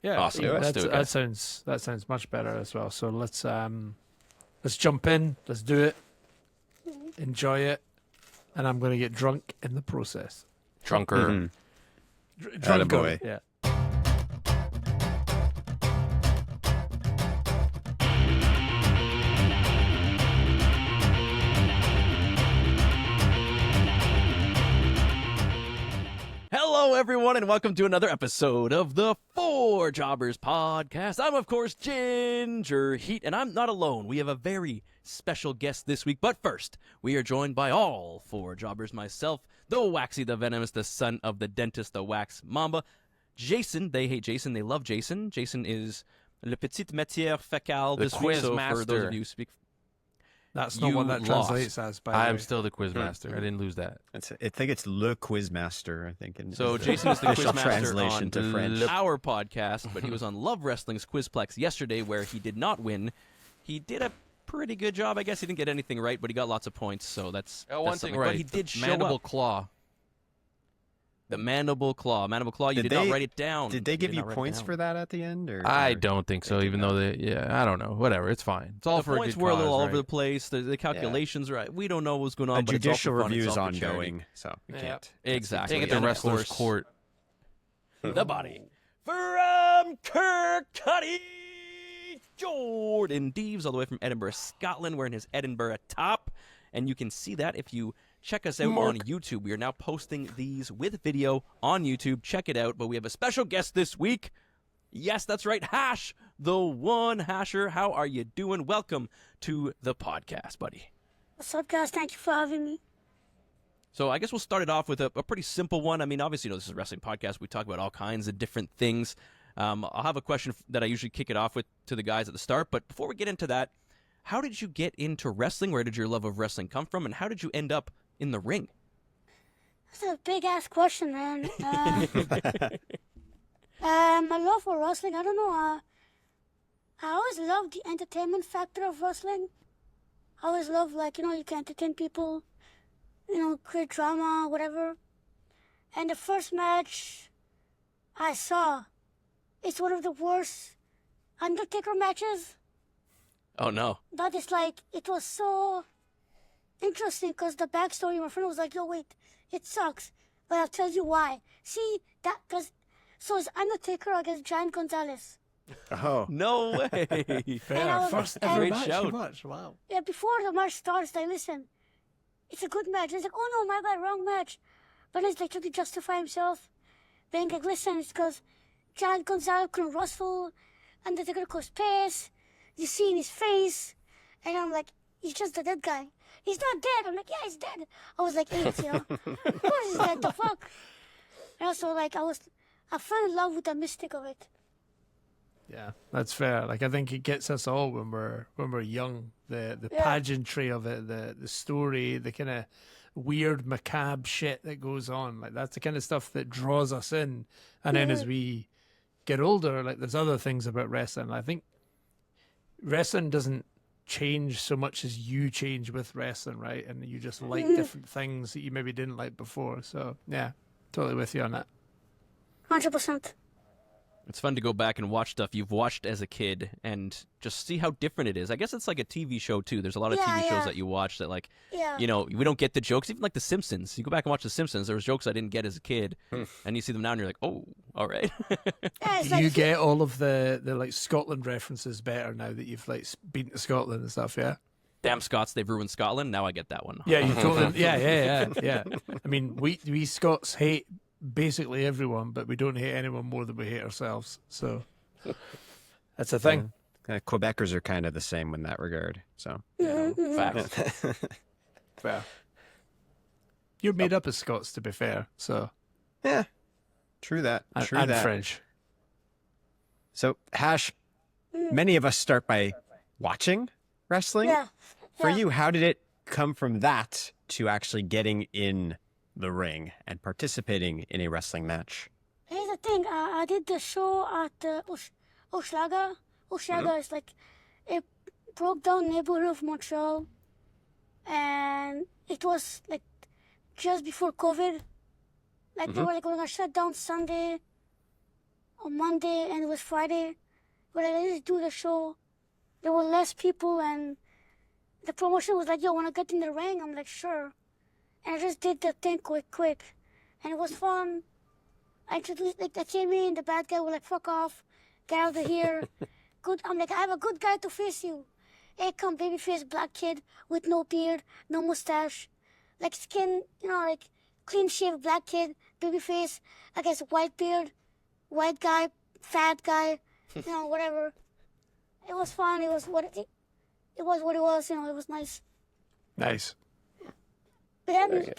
Yeah, Awesome. Let's do it, that guys. sounds much better as well. So let's jump in. Let's do it. Enjoy it, and I'm going to get drunk in the process. Drunker. Drunker, Attaboy. yeah. Hello, everyone, and welcome to another episode of the Four Jobbers Podcast. I'm, of course, Ginger Heat, and I'm not alone. We have a very special guest this week. But first, we are joined by all four jobbers. Myself, the Waxy, the Venomous, the son of the dentist, the Wax Mamba. Jason, they hate Jason, they love Jason. Jason is le petit métier fécal The this week, quiz so for master. those of you who speak... That's not what that lost. translates as, by the I'm way. still the quiz master. I didn't lose that. I think it's Le Quizmaster. I think. So is the Jason is the official quizmaster translation on to French. our podcast, but he was on Love Wrestling's Quizplex yesterday, where he did not win. He did a pretty good job. I guess he didn't get anything right, but he got lots of points, so that's One that's thing something. right. But he did show Mandible up. claw. The mandible claw. Mandible claw. You did not write it down. Did they give did you not write it points down. for that at the end? I don't think so. they Even did though I don't know. Whatever. It's fine. It's all The for points a good were a cause, little all right? over the place. The calculations, right? We don't know what's going on. A but it's all judicial for fun. review It's is all for charity. ongoing, so we can't. Exactly. Take it to And of wrestler's course, court. The body from Kirkcaldy, Jordan Deves, all the way from Edinburgh, Scotland, wearing his Edinburgh top. And you can see that if you check us out on YouTube. We are now posting these with video on YouTube. Check it out. But we have a special guest this week. Yes, that's right. Hash, the one Hasher. How are you doing? Welcome to the podcast, buddy. What's up, guys? Thank you for having me. So I guess we'll start it off with a pretty simple one. I mean, obviously, this is a wrestling podcast. We talk about all kinds of different things. I'll have a question that I usually kick it off with to the guys at the start. But before we get into that, how did you get into wrestling? Where did your love of wrestling come from? And how did you end up in the ring? That's a big-ass question, man. My love for wrestling, I don't know. I always loved the entertainment factor of wrestling. I always loved, you can entertain people, create drama, whatever. And the first match I saw, it's one of the worst Undertaker matches. Oh, no. But it was so interesting because the backstory, my friend was like, yo, wait, it sucks. But I'll tell you why. See, so it's Undertaker against Giant Gonzalez. Oh, No way. And I was- First and- ever Great match shout. you watched. Wow. Yeah, before the match starts, they listen. It's a good match. It's like, oh no, my bad, wrong match. But it's like trying to justify himself. Being like, listen, it's because Giant Gonzalez couldn't wrestle, Undertaker caused pace. You see in his face. And I'm like, he's just a dead guy. He's not dead. I'm like, yeah, he's dead. I was like 8, Of course he's dead, the fuck? And also, I fell in love with the mystic of it. Yeah, that's fair. Like, I think it gets us all when we're young. The Yeah. pageantry of it, the story, the kind of weird macabre shit that goes on. Like, that's the kind of stuff that draws us in. And then as we get older, like, there's other things about wrestling. I think wrestling doesn't change so much as you change with wrestling, right? And you just like different things that you maybe didn't like before. So yeah, totally with you on that. 100%. It's fun to go back and watch stuff you've watched as a kid and just see how different it is. I guess it's like a TV show, too. There's a lot of TV shows that you watch that, Yeah. we don't get the jokes. Even like The Simpsons. You go back and watch The Simpsons, there was jokes I didn't get as a kid. And you see them now and you're like, oh, all right. Yeah, it's Do you like, get all of the like Scotland references better now that you've like been to Scotland and stuff? Yeah. Damn Scots, they've ruined Scotland. Now I get that one. Yeah, you totally. Yeah. I mean, we Scots hate basically everyone, but we don't hate anyone more than we hate ourselves. So that's a thing. Quebecers are kind of the same in that regard. So Facts. Fair. You're made up as Scots, to be fair. So yeah, true that. and, True and that. French. So Hash, many of us start by watching wrestling. yeah. For yeah. you, how did it come from that to actually getting in the ring and participating in a wrestling match? Here's the thing. I did the show at Oshlaga. Oshlaga is like a broke down neighborhood of Montreal, and it was like just before COVID. Like they were like going to shut down Sunday. on Monday and it was Friday. But I didn't do the show. There were less people and the promotion was like, yo, wanna get in the ring? I'm like, sure. And I just did the thing quick. And it was fun. I introduced, like, I came in, the bad guy was like, fuck off, get out of here. Good, I'm like, I have a good guy to face you. Hey, come, babyface black kid with no beard, no mustache. Like skin, like clean shaved black kid, babyface, I guess white beard, white guy, fat guy, whatever. It was fun, it was what it was, it was nice. Nice. But then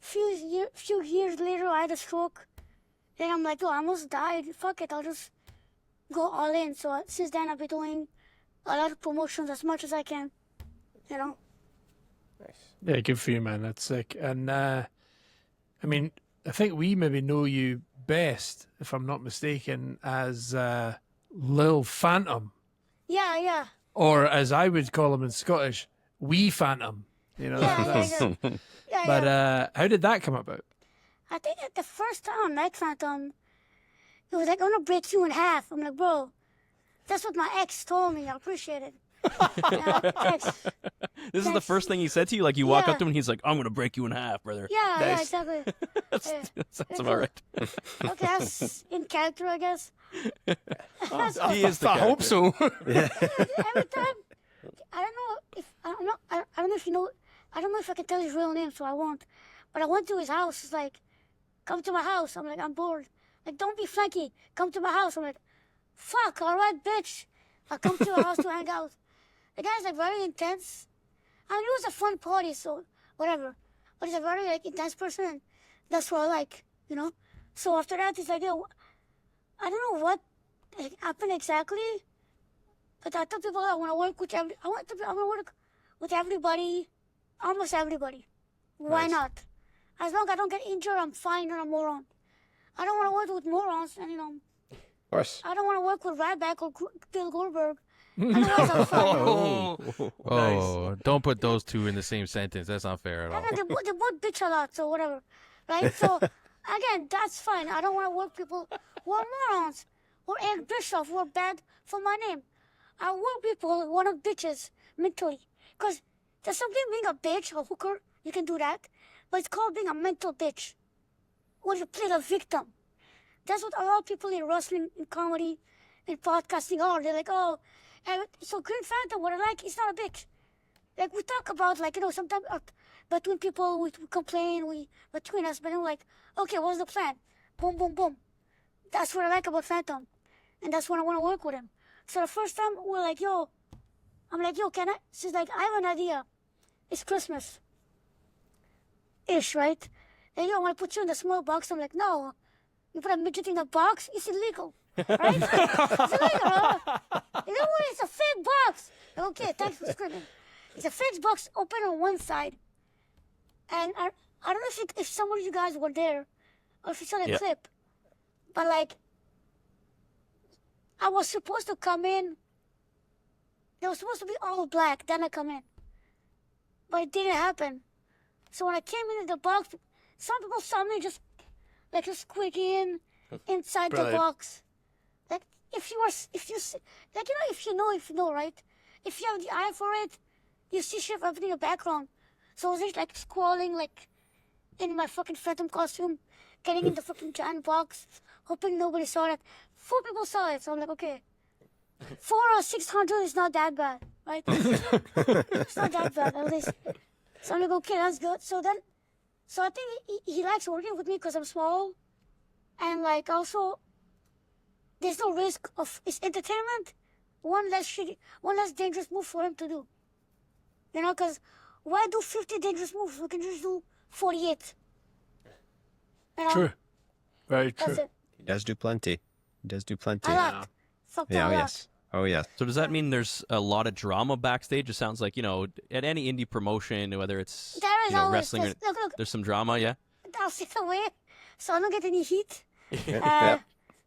few years later, I had a stroke. Then I'm like, oh, I almost died. Fuck it, I'll just go all in. So since then, I've been doing a lot of promotions as much as I can. Nice. Yeah, good for you, man. That's sick. And I think we maybe know you best, if I'm not mistaken, as Lil Phantom, Yeah. or as I would call him in Scottish, Wee Phantom. Yeah. But how did that come about? I think at the first time I met Phantom, it was like, I'm gonna break you in half. I'm like, bro, that's what my ex told me. I appreciate it. This is the first thing he said to you? Like, you walk up Yeah. to him and he's like, I'm going to break you in half, brother. Yeah, exactly. That sounds about right. Okay, that's in character, I guess. He is the I hope so. Every time, I don't know if I can tell his real name, so I won't. But I went to his house. He's like, come to my house. I'm like, I'm bored. Like, don't be flaky. Come to my house. I'm like, fuck, all right, bitch. I'll come to your house to hang out. The guy's like very intense. I mean, it was a fun party, so whatever. But he's a very intense person, and that's what I like, So after that, he's like, yo, I don't know what happened exactly, but I told people I want to work with I want to work with everybody, almost everybody. Why Nice. not? As long as I don't get injured, I'm fine. You're a moron. I don't want to work with morons, and Of course. I don't want to work with Ryback or Bill Goldberg. Otherwise, I'm fine. Oh, don't put those two in the same sentence. That's not fair at all. They both bitch a lot, so whatever. Right? So, again, that's fine. I don't want to work with people who are morons or Eric Bischoff who are bad for my name. I work people who are not bitches mentally. Because there's something being a bitch, a hooker, you can do that. But it's called being a mental bitch. When you play the victim. That's what a lot of people in wrestling, in comedy, in podcasting are. They're like, oh, so Green Phantom, what I like, he's not a bitch. Like, we talk about, sometimes between people, we complain, between us, but I'm like, okay, what's the plan? Boom, boom, boom. That's what I like about Phantom. And that's when I want to work with him. So the first time, we're like, yo, I'm like, yo, can I? She's like, I have an idea. It's Christmas. Ish, right? And yo, I want to put you in the small box. I'm like, no. You put a midget in a box, it's illegal. Right? It's illegal, huh? You know what? It's a fake box. Okay, thanks for screaming. It's a fake box open on one side. And I don't know if some of you guys were there or if you saw the clip. But I was supposed to come in. They were supposed to be all black, then I come in. But it didn't happen. So when I came into the box, some people saw me just squeaking inside the box. Like if you know, right? If you have the eye for it, you see shit everything in the background. So I was just squalling in my fucking Phantom costume, getting in the fucking giant box, hoping nobody saw it. 4 people saw it, so I'm like, okay. 4 or 600 is not that bad, right? It's not that bad, at least. So I'm like, okay, that's good. So I think he likes working with me because I'm small. And also, there's no risk of, it's entertainment. One less dangerous move for him to do. Because why do 50 dangerous moves? We can just do 48. True. Very true. That's it. He does do plenty. A lot. Fuck Yeah, a oh lot. yes. Oh yes. So does that mean there's a lot of drama backstage? It sounds like, at any indie promotion, whether it's There is always, wrestling, or, look, there's some drama, yeah? I'll sit away so I don't get any heat. Yeah,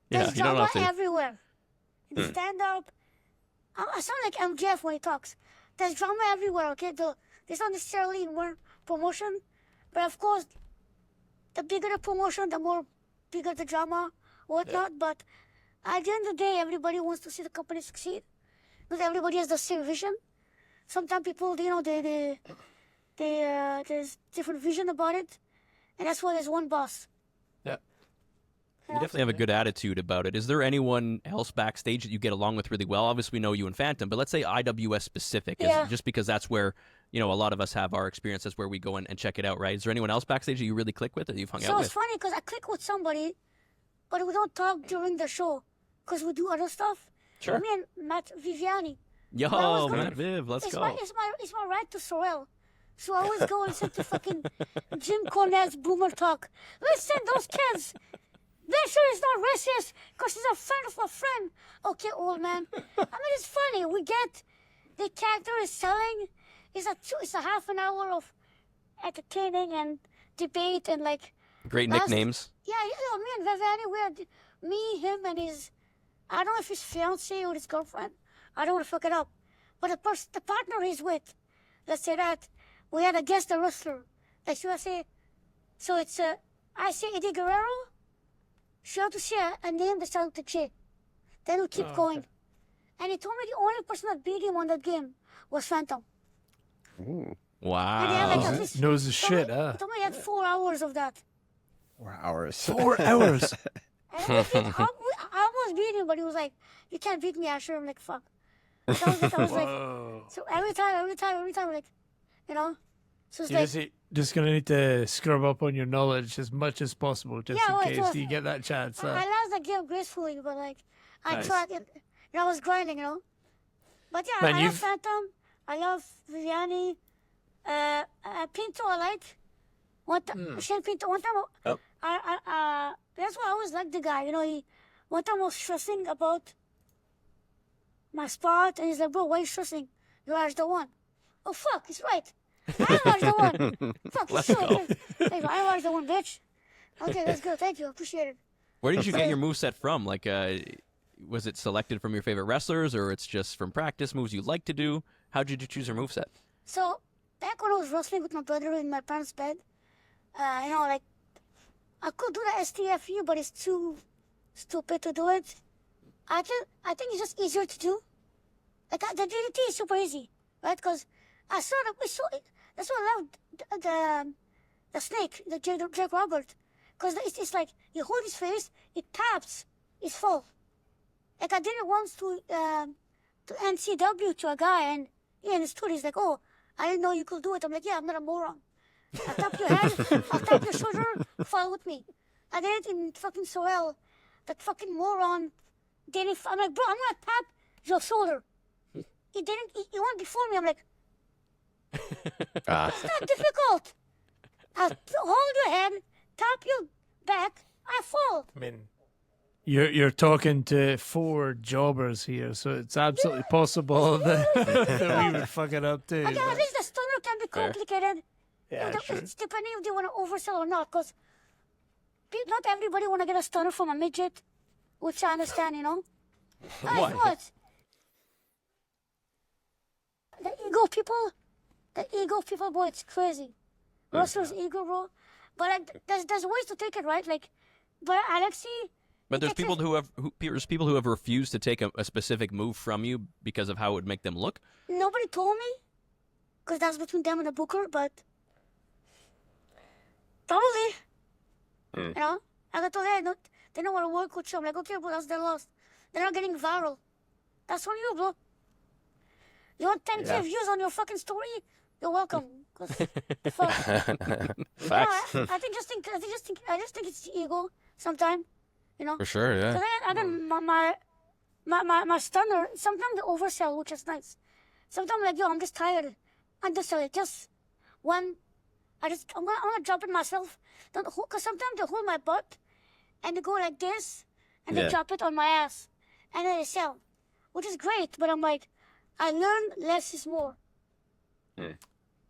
There's you don't drama have to. everywhere. In stand-up, I sound like MJF when he talks. There's drama everywhere, okay? There's not necessarily in one promotion, but of course, the bigger the promotion, the more bigger the drama, whatnot. But At the end of the day, everybody wants to see the company succeed. Because everybody has the same vision. Sometimes people, there's different vision about it. And that's why there's one boss. Yeah. You definitely have a good attitude about it. Is there anyone else backstage that you get along with really well? Obviously, we know you and Phantom, but let's say IWS specific, just because that's where, a lot of us have our experiences where we go and check it out, right? Is there anyone else backstage that you really click with that you've hung out So with? it's funny because I click with somebody, but we don't talk during the show because we do other stuff. Sure. Me and Matt Viviani. Yo, I was Matt gonna- Viv, let's It's go. my ride to Sorel. So I always go and listen to fucking Jim Cornette's Boomer Talk. Listen, those kids. They sure is not racist because he's a friend of a friend. Okay, old man. I mean, it's funny. We get the character is selling. It's a half an hour of entertaining and debate and like. Great nicknames. Yeah, me and Viviani, him and his, I don't know if his fiance or his girlfriend. I don't want to fuck it up. But the partner he's with, let's say that, we had a guest wrestler. Like, should I say? So it's, I say Eddie Guerrero. She had to say a name that started with a J. Then we keep going. Okay. And he told me the only person that beat him on that game was Phantom. Ooh, Wow. And he had like at least, Knows his told me- shit, huh? He told me he had 4 hours of that. 4 hours. 4 hours. And I almost beat him, but he was like, "You can't beat me, Asher." I'm like, "Fuck." So I was like, Whoa. so every time, like, So it's You're like, just going to need to scrub up on your knowledge as much as possible just Yeah, well, in it case was- you get that chance. I lost the game gracefully, but like, I Nice. tried it. I was grinding, But yeah, Man, I love you've- Phantom. I love Viviani. Pinto, I like. Shane Pinto. One time, Oh. that's why I always liked the guy. One time I was stressing about my spot, and he's like, "Bro, why are you stressing? You are the one." Oh fuck, he's right. I was the one. Fuck, Let's so go. There you go. I was the one, bitch. Okay, that's good. Thank you. Appreciate it. Where did you get your moveset from? Like, was it selected from your favorite wrestlers, or it's just from practice moves you like to do? How did you choose your moveset? So back when I was wrestling with my brother in my parents' bed, like I could do the STFU, but it's too stupid to do it. I think it's just easier to do. Like the DDT is super easy, right? Because I saw that's why I loved the snake, the Jake Robert, because it's like you hold his face, it taps, it's full. Like I did it once to NCW to a guy, and he understood. He's like, "Oh, I didn't know you could do it." I'm like, "Yeah, I'm not a moron. I'll tap your head, I'll tap your shoulder, follow with me." I did it in fucking Sorel. That fucking moron didn't. I'm like, "Bro, I'm gonna tap your shoulder." He didn't. He went before me. I'm like, Ah. "It's not difficult. I'll hold your head, tap your back, I fall." I mean, you're talking to 4 jobbers here, so it's absolutely possible that we would fuck it up too. But yeah, at least the stunner can be complicated. Yeah, sure. It's depending if they want to oversell or not, because not everybody want to get a stunner from a midget, which I understand, Why? What? The ego people, boy, it's crazy. Wrestlers' ego, bro. But there's ways to take it, right? Like, but Alexi. But there's takes people it- there's people who have refused to take a specific move from you because of how it would make them look. Nobody told me, because that's between them and the booker, but probably. I got told, "Hey, they don't want to work with you." I'm like, "Okay, bro, that's their loss. They're not getting viral. That's on you, bro. You want 10K views on your fucking story? You're welcome." 'Cause, fuck. Facts. I just think it's the ego sometimes, For sure, yeah. Cause I got my stunner. Sometimes they oversell, which is nice. Sometimes I'm like, "Yo, I'm just tired. Undersell it. Just one. I'm gonna drop it myself. Cause sometimes they hold my butt and they go like this and they Yeah. drop it on my ass and then they sell, which is great. But I'm like, I learned less is more.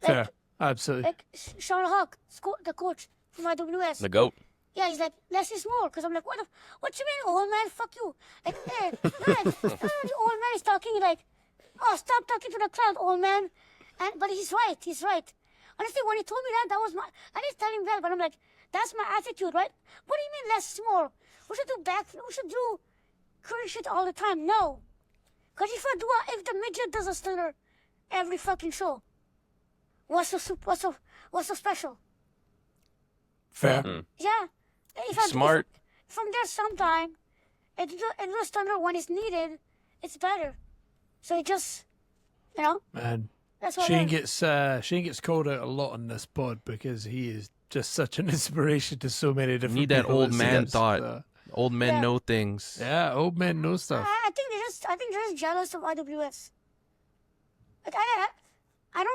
Fair, absolutely. Like Sean Hawk, the coach from IWS. The goat. Yeah, he's like, "Less is more." Because I'm like, what you mean, old man? Fuck you. Like, the old man is talking like, "Oh, stop talking to the crowd, old man." But he's right. Honestly, when he told me that was I didn't tell him that, but I'm like, that's my attitude, right? What do you mean less is more? We should do curry shit all the time. No. Because if the midget does a stunner every fucking show, what's so special? Fair. Yeah. If I Smart. from there sometime, it do a stunner when it's needed, it's better. So it just, Man, that's what Shane it is. gets called out a lot on this pod because he is just such an inspiration to so many different Need that people. old it man seems. thought. Old men Yeah. know things. Yeah, old men know stuff. I think they're just jealous of IWS. Like, I'm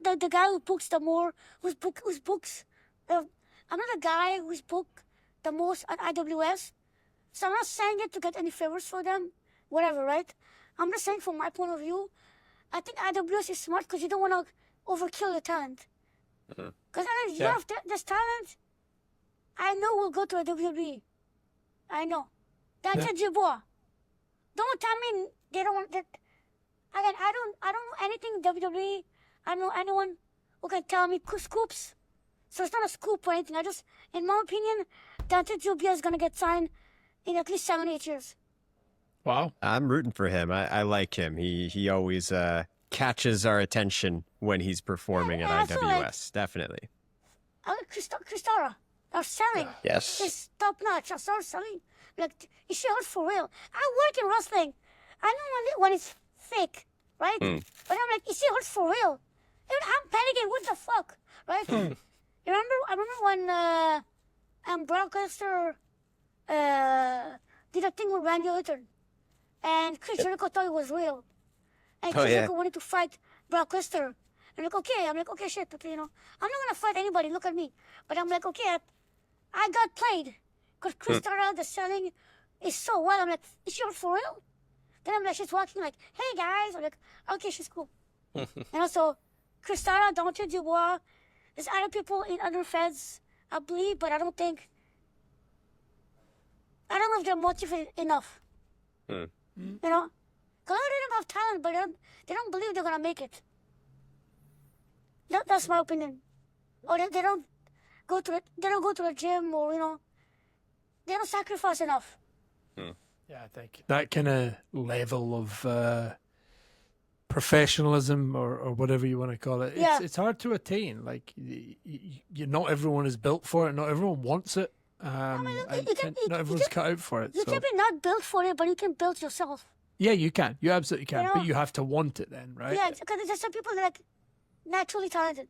not the guy who books the more, who's books. I'm not the guy who's booked the most at IWS. So I'm not saying it to get any favors for them, whatever, right? I'm just saying from my point of view, I think IWS is smart because you don't want to overkill the talent. Because you have this talent, I know will go to a WWE. I know. That's a Dubois. Don't tell me they don't want that. Again, I don't know anything WWE. I don't know anyone who can tell me scoops. So it's not a scoop or anything. In my opinion, Dante Dubois is gonna get signed in at least 7-8 years. Wow. I'm rooting for him. I like him. He always catches our attention when he's performing Yeah, at I feel like- IWS. Definitely. Christara, our selling Yes. is top notch. I started selling. Like, is she hurt for real? I work in wrestling. I know when it's fake, right? But I'm like, is she hurt for real? And I'm panicking. What the fuck, right? I remember when Brock Lesnar did a thing with Randy Orton, and Chris Jericho thought it was real, and Chris Jericho wanted to fight Brock Lesnar. I'm like, okay, shit, but I'm not gonna fight anybody. Look at me. But I'm like, okay, I got played, cause Chris Tara, the selling is so well. I'm like, is she for real? Then I'm like, she's walking like, hey guys. I'm like, okay, she's cool. And also, Chris Tara, Dante Dubois, there's other people in other feds, I believe, but I don't know if they're motivated enough. Cause a lot of them have talent, but they don't believe they're gonna make it. That's my opinion. Or they don't go to the gym, or they don't sacrifice enough. Yeah, I think that kind of level of professionalism or whatever you want to call it, Yeah. it's hard to attain. Like, not everyone is built for it. Not everyone wants it. you can- Not everyone's cut out for it. You So can be not built for it, but you can build yourself. yeah, you can. You absolutely can. You know- But you have to want it then, right? Yeah, because there's some people that are like naturally talented.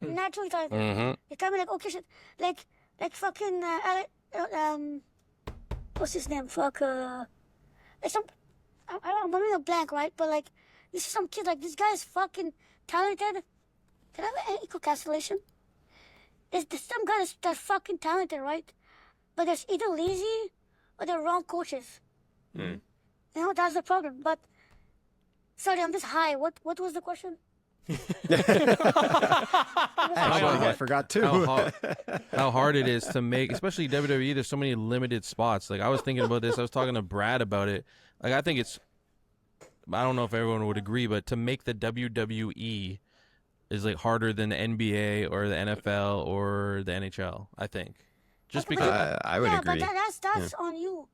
Naturally talented. Mm-hmm. They can be like, okay, shit, like fucking what's his name? Like some, I'm running a blank, right? But like, this is some kid. Like, this guy is fucking talented. Can I have an equal cancellation? There's some guy that's fucking talented, right? But there's either lazy or they're wrong coaches. That's the problem. But sorry, I'm just high. What was the question? Actually, I forgot too. How hard it is to make, especially WWE. There's so many limited spots. Like, I was thinking about this. I was talking to Brad about it. Like, I think it's, I don't know if everyone would agree, but to make the WWE is like harder than the NBA or the NFL or the NHL. I think, just Okay, because. I would agree. But that's on you.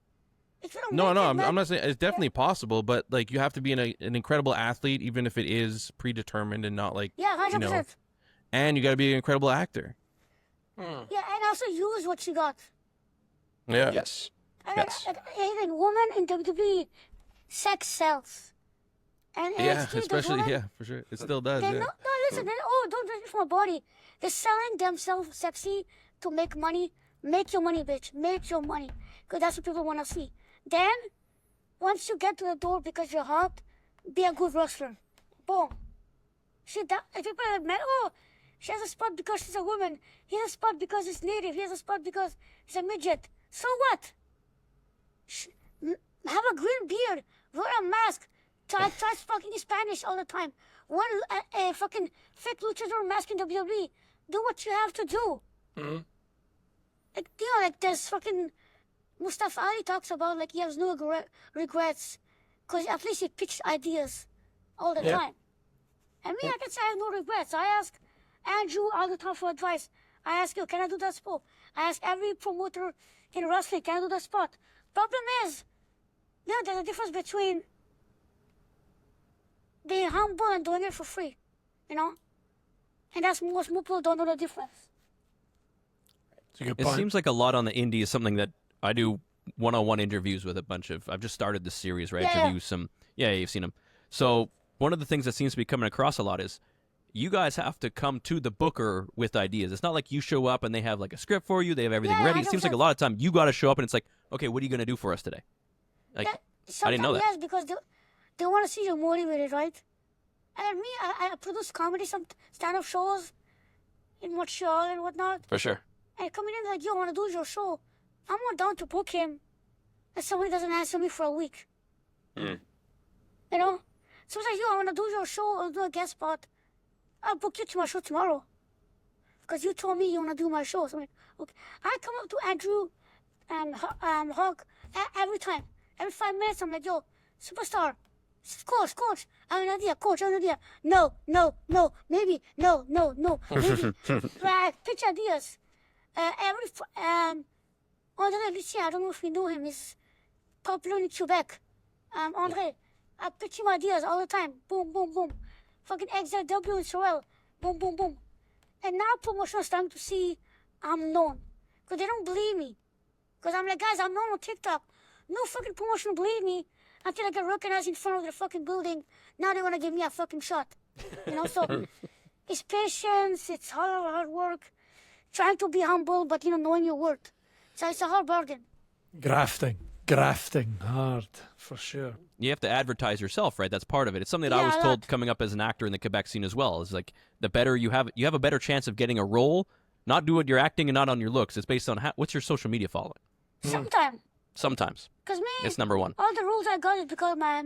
If you don't No, make it, I'm man- not saying it's definitely possible, but like you have to be an incredible athlete, even if it is predetermined and not like Yeah, 100%. and you got to be an incredible actor. Yeah, and also use what you got. Yeah. Yes. Yes. Even women in WWE, sex sells. And Yeah, NXT, those especially women, for sure. It still does. They Yeah. no, listen. Don't judge it from a body. They're selling themselves sexy to make money. Make your money, bitch. Make your money, because that's what people want to see. Then, once you get to the door because you're hot, be a good wrestler. Boom. If people are like, oh, she has a spot because she's a woman. He has a spot because he's native. He has a spot because he's a midget. So what? Have a green beard. Wear a mask. Try fucking Spanish all the time. Wear a fucking fake luchador mask in WWE. Do what you have to do. Like, like there's fucking Mustafa Ali talks about, like, he has no regrets because at least he pitched ideas all the time. And me, I can say I have no regrets. I ask Andrew all the time for advice. I ask you, can I do that spot? I ask every promoter in wrestling, can I do that spot? Problem is, there's a difference between being humble and doing it for free, you know? And that's most people don't know the difference. It's a good It point. seems like a lot on the indie is something that I do one-on-one interviews with a bunch of. I've just started this series where I interview some. Yeah, you've seen them. So one of the things that seems to be coming across a lot is you guys have to come to the booker with ideas. It's not like you show up and they have like a script for you. They have everything ready. It seems like a lot of time you got to show up and it's like, okay, what are you going to do for us today? Like, I didn't know that. Yes, because they want to see you motivated, right? And me, I produce comedy, some stand-up shows in Montreal and whatnot. For sure. And coming in like, yo, I want to do your show. I'm not down to book him. And somebody doesn't answer me for a week. Mm. You know? So it's like, yo, I want to do your show. I'll do a guest spot. I'll book you to my show tomorrow. Because you told me you want to do my show. So I'm like, okay. I come up to Andrew Hawk every time. Every 5 minutes, I'm like, yo, superstar. Coach, I have an idea. Coach, I have an idea. No, maybe, no, maybe. Pitch ideas. Andre Lucien, I don't know if you know him. He's popular in Quebec. Andre, I pitch him ideas all the time. Boom, boom, boom. Fucking XW in Sorel. Boom, boom, boom. And now promotion is starting to see I'm known. Because they don't believe me. Because I'm like, guys, I'm known on TikTok. No fucking promotion believe me until I get recognized in front of the fucking building. Now they want to give me a fucking shot. You know, so it's patience, it's hard work, trying to be humble, but, you know, knowing your worth. So it's a hard bargain. Grafting hard, for sure. You have to advertise yourself, right? That's part of it. It's something that I was told coming up as an actor in the Quebec scene as well. It's like the better you have a better chance of getting a role, not do what you're acting and not on your looks. It's based on what's your social media following. Sometimes. Because me, it's number one. All the rules I got is because of my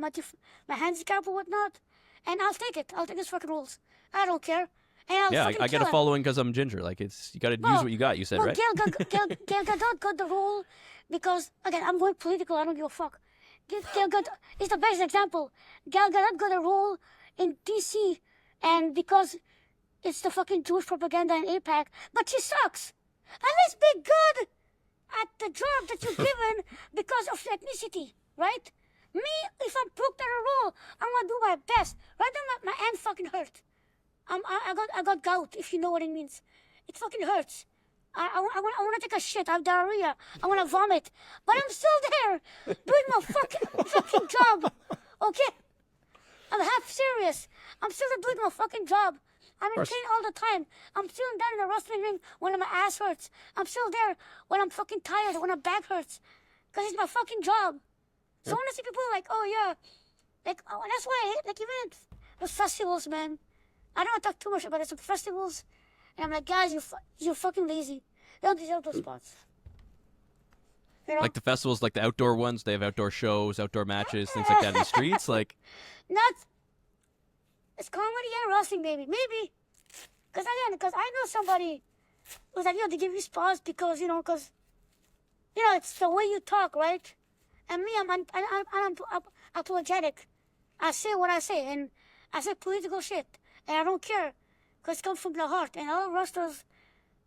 handicap or whatnot, and I'll take it. I'll take these fucking rules. I don't care. And I get a following because I'm ginger. Like you got to use what you got. You said right. Gal Gadot got the role because again I'm going political. I don't give a fuck. Gal Gadot is the best example. Gal Gadot got a role in DC, and because it's the fucking Jewish propaganda in APAC, but she sucks. At least be good at the job that you're given because of ethnicity, right? Me, if I'm booked at a role, I'm gonna do my best. Right now, my hand fucking hurt. I got gout, if you know what it means. It fucking hurts. I want to take a shit. I have diarrhea. I want to vomit. But I'm still there doing my fucking job. Okay? I'm half serious. I'm still doing my fucking job. I'm in pain all the time. I'm still down in the wrestling ring when my ass hurts. I'm still there when I'm fucking tired, when my back hurts. Because it's my fucking job. So when I see people like, oh yeah. Like, oh, that's why I hate, like, even the festivals, man. I don't want to talk too much about it. Some festivals. And I'm like, guys, you're fucking lazy. They don't deserve those spots. You know? Like the festivals, like the outdoor ones, they have outdoor shows, outdoor matches, things like that in the streets. Like, it's comedy and wrestling, baby. Maybe. Because I know somebody who's like, they give you spots because, it's the way you talk, right? And me, I'm apologetic. I say what I say, and I say political shit, and I don't care, because it comes from the heart. And all wrestlers,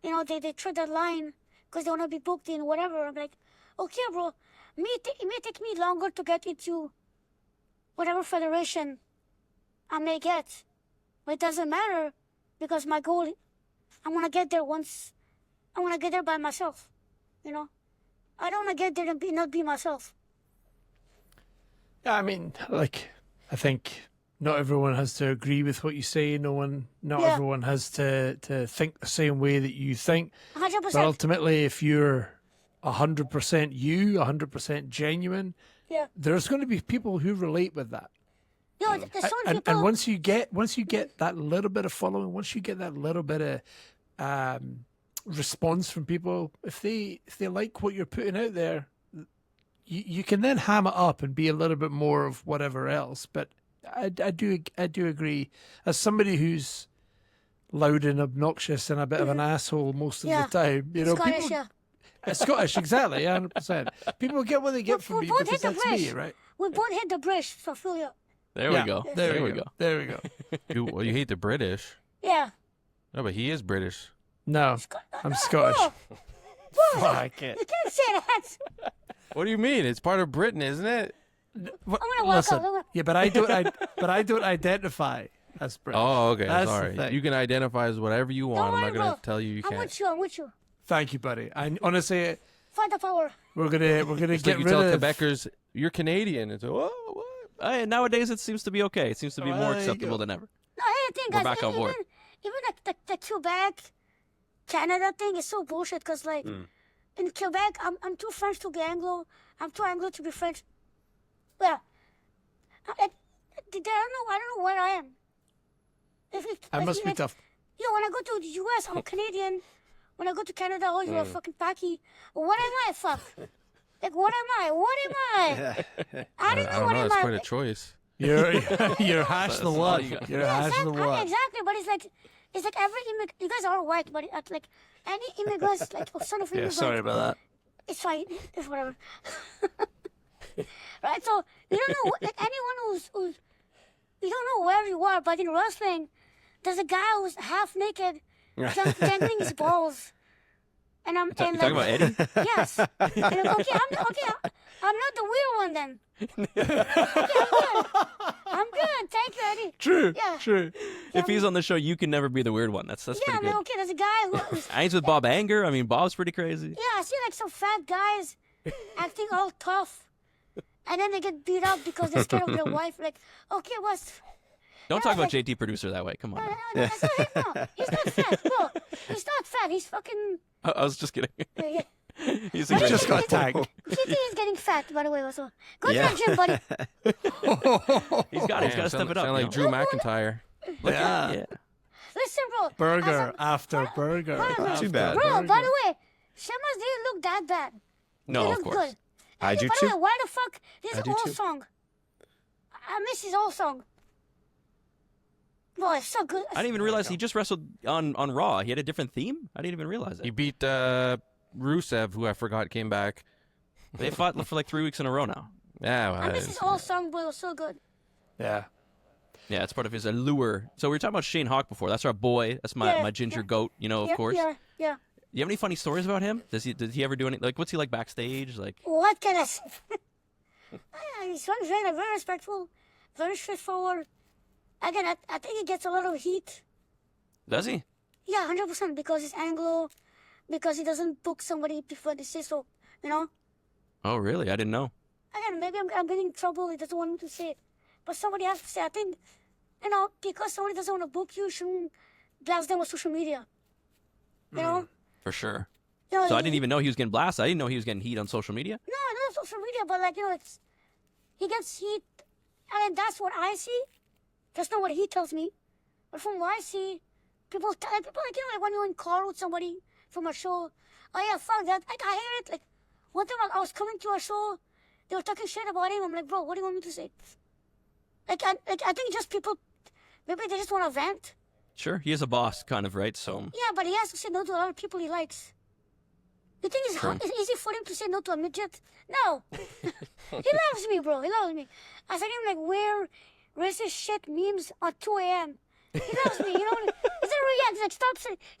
they tread that line because they want to be booked in whatever. I'm like, okay, bro, it may take me longer to get into whatever federation I may get, but it doesn't matter because my goal, I want to get there once. I want to get there by myself, I don't want to get there and not be myself. Yeah, I mean, I think not everyone has to agree with what you say. Not everyone has to think the same way that you think. 100%. But ultimately, if you're 100% you, 100% genuine, there's going to be people who relate with that. And once you get that little bit of following, once you get that little bit of response from people, if they like what you're putting out there, you can then ham it up and be a little bit more of whatever else. But I do agree, as somebody who's loud and obnoxious and a bit of an asshole most of the time, Scottish, people, Scottish, exactly, 100%. People get what they get from me because that's me, right? We both hit the bridge, so feel you. There we go. There we go. There we go. You hate the British. Yeah. No, but he is British. No, I'm Scottish. Fuck it. You can't say that. What do you mean? It's part of Britain, isn't it? What- I'm gonna walk listen, out. I'm gonna- yeah, but I don't identify as British. Oh, okay. That's the Sorry. thing. You can identify as whatever you want. I'm worry, not gonna bro. tell you I'm can't. with you. I'm with you. Thank you, buddy. I honestly, Fight the power. we're gonna It's get like you rid tell of Quebecers you're Canadian. It's what? Nowadays, it seems to be okay. It seems to be Well, more there you acceptable go. than ever. No, hey, thing, We're guys. back on board. Even like the Quebec, Canada thing is so bullshit. Cause like in Quebec, I'm too French to be Anglo. I'm too Anglo to be French. Well, I don't know where I am. I must be tough. You know, when I go to the US, I'm a Canadian. When I go to Canada, oh, you're a fucking Paki. What am I, fuck? Like, what am I? What am I? I don't I know don't what know. am It's I. quite a choice. You're hash the all what? you got. You're Yeah, hash the what? exactly. But it's like every immigrant. You guys are all white, but like any immigrants, like son of Yeah, immigrant. sorry about that. It's fine. It's whatever. Right? So you don't know, like anyone who's you don't know where you are, but in wrestling, there's a guy who's half naked, dangling his balls. And I'm You talking about Eddie? Yes. And I'm not the weird one then. I'm good. Thank you, Eddie. True. Yeah. True. If he's on the show, you can never be the weird one. That's Yeah, pretty I mean, good. okay, there's a guy who's And he's with Bob Anger. I mean, Bob's pretty crazy. yeah, I see like some fat guys acting all tough. And then they get beat up because they're scared of their wife. Like, okay, what's Don't Yeah, talk about like- JT producer that way. Come on. no, that's not him, no. He's not fat, bro. He's not fat. He's fucking I was just kidding. yeah. He's But a Just got tagged. JT is getting fat, by the way, also. Go Yeah. to the gym, buddy. He's got to step it up. Sound like you know? Drew McIntyre. Yeah. Yeah. Listen, bro. Burger after burger. Not too bad. Bro, by the way, Shamas didn't look that bad. No, He of looked course. good. I And do by the too. way, why the fuck? This I do old too. song. I miss his old song. Boy, it's so good. I didn't even realize he just wrestled on Raw. He had a different theme. I didn't even realize He it. beat Rusev, who I forgot came back. They fought for like 3 weeks in a row now. Yeah, I miss his old song, boy. It was so good. Yeah. Yeah, it's part of his allure. So we were talking about Shane Hawk before. That's our boy. That's my, Yeah, my ginger yeah. goat. You know, of Yeah, course. Yeah. You have any funny stories about him? Did he ever do any? Like, what's he like backstage? Like, What can I say? He's very respectful, very straightforward. Again, I think he gets a lot of heat. does he? Yeah, 100% because he's Anglo, because he doesn't book somebody before they say so, you know? Oh, really? I didn't know. Again, maybe I'm getting in trouble. He doesn't want me to say it. But somebody has to say, I think, you know, because somebody doesn't want to book you, you shouldn't blast them on social media. You know? For sure. You know, So I didn't even know he was getting blasted. I didn't know he was getting heat on social media. No, not social media, but like, you know, he gets heat. I mean, that's what I see. That's not what he tells me. But from what I see, people like, you know, like when you're in car with somebody from a show, oh yeah, fuck that. Like, I hear it. Like, one time I was coming to a show, they were talking shit about him. I'm like, bro, what do you want me to say? I think just people, maybe they just want to vent. Sure, he is a boss, kind of, right? So Yeah, but he has to say no to a lot of people he likes. You think it's easy for him to say no to a midget? No. He loves me, bro. He loves me. I said him like wear racist shit memes at 2 a.m. He loves me, you know. He's like he's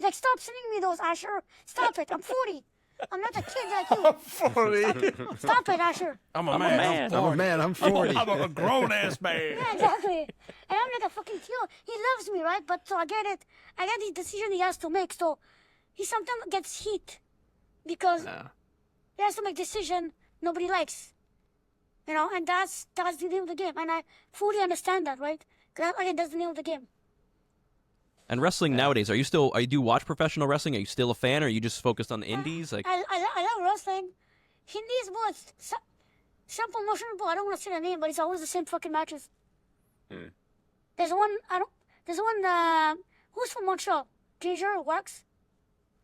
like stop sending me those, Asher. Stop it. I'm 40. I'm not a kid like you. Stop it, Asher. I'm a man. I'm a man. I'm 40. I'm a grown ass man. Yeah, exactly. And I'm like a fucking keel. He loves me, right? But so I get it. I get the decision he has to make. So he sometimes gets heat because he has to make decision nobody likes. You know, and that's the name of the game. And I fully understand that, right? Because again, that's the name of the game. And wrestling nowadays, do you watch professional wrestling? Are you still a fan, or are you just focused on the indies? Like, I love wrestling. Indies, but some promotion, but I don't want to say the name, but it's always the same fucking matches. There's one, who's from Montreal? Ginger or Wax?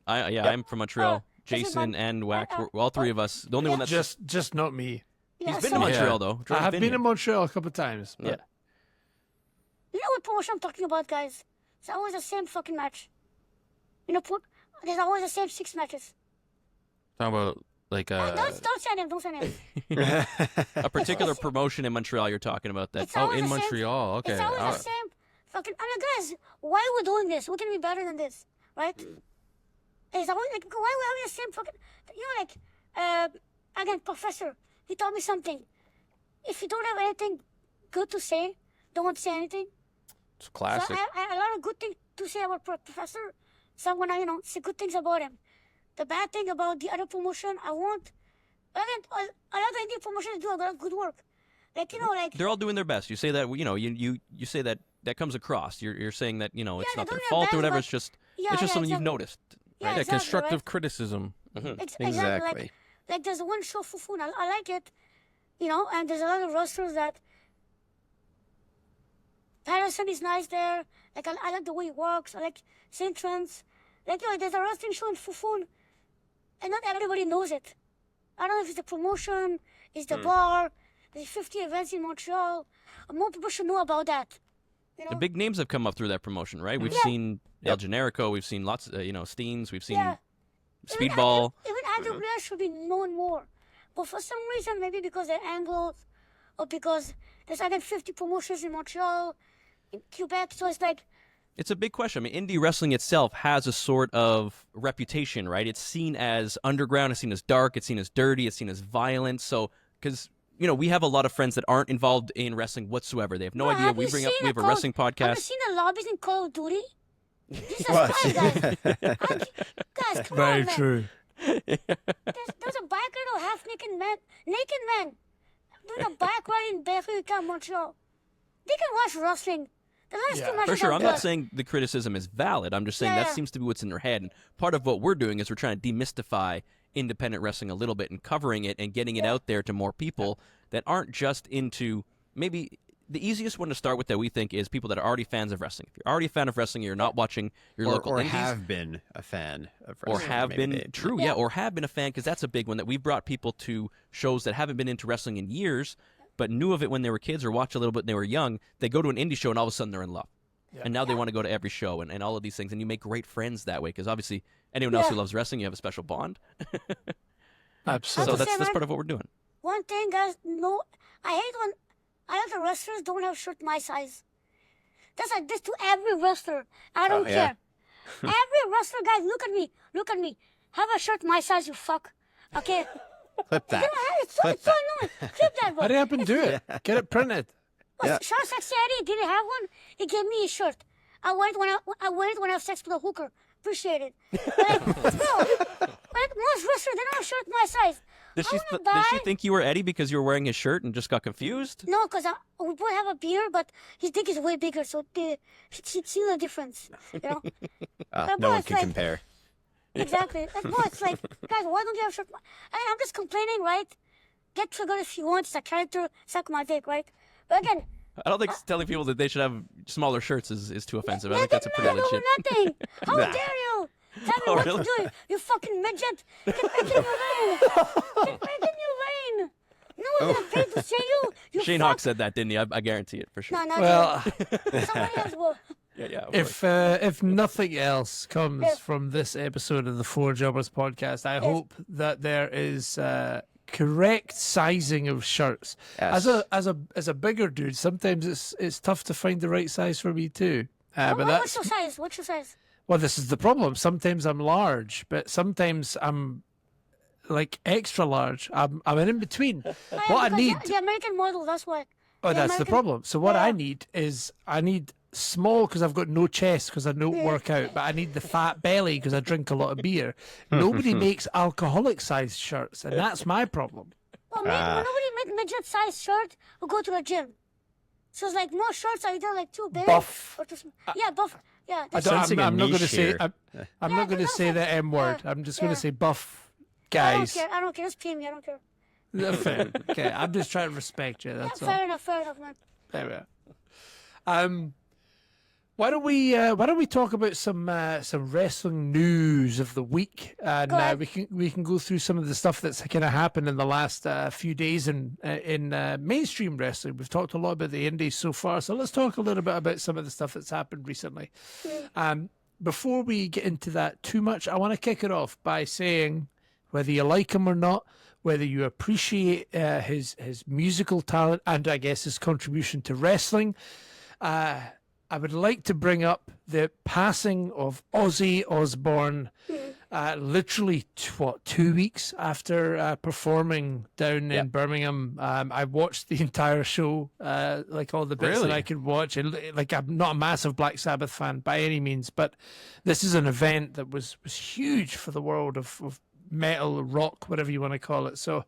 I'm from Montreal. this is Jason my- and Wax, we're all three of us. The only one that's Just not me. Yeah, he's been so- to Montreal Yeah. though. I Jordan's have been here. in Montreal a couple of times. Yeah. But You know what promotion I'm talking about, guys? It's always the same fucking match. You know, there's always the same 6 matches. Talking about like Don't say names, don't say names. A particular promotion in Montreal you're talking about that. It's always in the same- Montreal. Okay. It's always the same fucking. I mean, guys, why are we doing this? We can be better than this, right? It's always like, why are we having the same fucking. You know, like, again, professor, he told me something. if you don't have anything good to say, don't say anything. It's classic. So I have a lot of good things to say about Professor. So I'm gonna, say good things about him. The bad thing about the other promotion, I won't. Again, a lot of indie promotions do a lot of good work. Like, They're all doing their best. You say that, you say that comes across. You're saying that, it's they're not their doing their fault best, or whatever. but- It's just Yeah, something you've exactly. noticed. Yeah, Right? Yeah, exactly, constructive right? criticism. Exactly. Exactly. Like there's one show Fufun, I like it, and there's a lot of wrestlers that Patterson is nice there. Like I like the way he works. I like St. Trans. Like there's a wrestling show in Fufun, and not everybody knows it. I don't know if it's the promotion, it's the bar. There's 50 events in Montreal. More people should know about that. The big names have come up through that promotion, right? We've seen El Generico. We've seen lots, Steens. We've seen Yeah. Speedball. Even IWS should be known more. But for some reason, maybe because they're Anglos, or because there's again 50 promotions in Montreal, in Quebec, so it's like, It's a big question. I mean, indie wrestling itself has a sort of reputation, right? It's seen as underground. It's seen as dark. It's seen as dirty. It's seen as violent. So, because we have a lot of friends that aren't involved in wrestling whatsoever. They have no idea. have We you bring up. seen We have a Call- wrestling Have you podcast. seen the lobbies in Call of Duty? Jesus What? Christ, guys. Guys, come Very on, man. true. There's a bike ride of half-naked men, doing a bike ride in Berry-UQAM, Montreal. They can watch wrestling. The last Yeah, two matches For sure. are I'm not good. saying the criticism is valid. I'm just saying Yeah, that yeah. seems to be what's in their head. And part of what we're doing is we're trying to demystify independent wrestling a little bit and covering it and getting it out there to more people that aren't just into maybe the easiest one to start with that we think is people that are already fans of wrestling. If you're already a fan of wrestling, you're not watching your local or indies. have been a fan of Or wrestling. have maybe been they- true, yeah, or have been a fan, because that's a big one that we've brought people to shows that haven't been into wrestling in years, but knew of it when they were kids or watched a little bit when they were young. They go to an indie show and all of a sudden they're in love, and now they want to go to every show and all of these things, and you make great friends that way because obviously anyone else who Yeah. loves wrestling, you have a special bond. Absolutely. So to that's say, man, part of what we're doing. One thing, guys, I hate when other wrestlers don't have shirt my size. That's like this to every wrestler. I don't yeah. care. Every wrestler, guys, look at me. Have a shirt my size, you fuck. Okay? Clip that. It's so annoying. Clip that, bro. Hurry up and do it. Get it printed. Yeah. Sean Sexy Eddie didn't have one. He gave me a shirt. I wear it when I have sex with a hooker. Appreciate it. Like, no, like most wrestlers, they don't have shirt my size. Did I she, wanna did she buy- think you were Eddie because you were wearing his shirt and just got confused? No, because we both have a beard, but his dick is way bigger, so she'd see the difference. No boy, one it's can like- compare. Exactly. Like, boy, it's like, guys, why don't you have shirt? I'm just complaining, right? Get triggered if you want. It's a character. Suck my dick, right? But again, I don't think telling people that they should have smaller shirts is too offensive. I think that's a pretty nothing, legit. nothing. How Nah. dare you? Tell me Oh, what really? to do. You fucking midget. Get back in your lane. Get back in your lane. No one's gonna pay to see you. You Shane fuck. Hawk said that, didn't he? I guarantee it for sure. No, not Well, you. Somebody else will. Yeah, of course. if nothing else comes from this episode of the Four Jobbers podcast, I hope that there is correct sizing of shirts. Yes. As a bigger dude, sometimes it's tough to find the right size for me too. But What's that's your size? What's your size? well, this is the problem. Sometimes I'm large, but sometimes I'm like extra large. I'm in between. What I Because need. The American model, that's why. Oh, that's the American- problem. So what I Yeah. need is I need small because I've got no chest because I don't work out, but I need the fat belly because I drink a lot of beer. Nobody makes alcoholic sized shirts, and that's my problem. Well, nobody made midget-sized shirt who go to the gym. So it's like most shirts are either like too big Buff. or too small. Yeah, buff. Yeah, I that's don't, Sensing a I'm not going to niche say here. I'm Yeah, not going to that's say okay. the M word. Yeah, I'm just going yeah. to say buff I don't guys. care. I don't care. Just pay me. I don't care. Fair. Okay, I'm just trying to respect you. Yeah, That's all. fair enough, man. There we are. Why don't we talk about some wrestling news of the week, and Go ahead. we can go through some of the stuff that's kind of happened in the last few days in mainstream wrestling. We've talked a lot about the indies so far, so let's talk a little bit about some of the stuff that's happened recently. Before we get into that too much, I want to kick it off by saying whether you like him or not, whether you appreciate his musical talent and I guess his contribution to wrestling. I would like to bring up the passing of Ozzy Osbourne literally 2 weeks after performing down in Birmingham. I watched the entire show, like all the bits that Really? I could watch. And like, I'm not a massive Black Sabbath fan by any means, but this is an event that was huge for the world of metal, rock, whatever you want to call it. So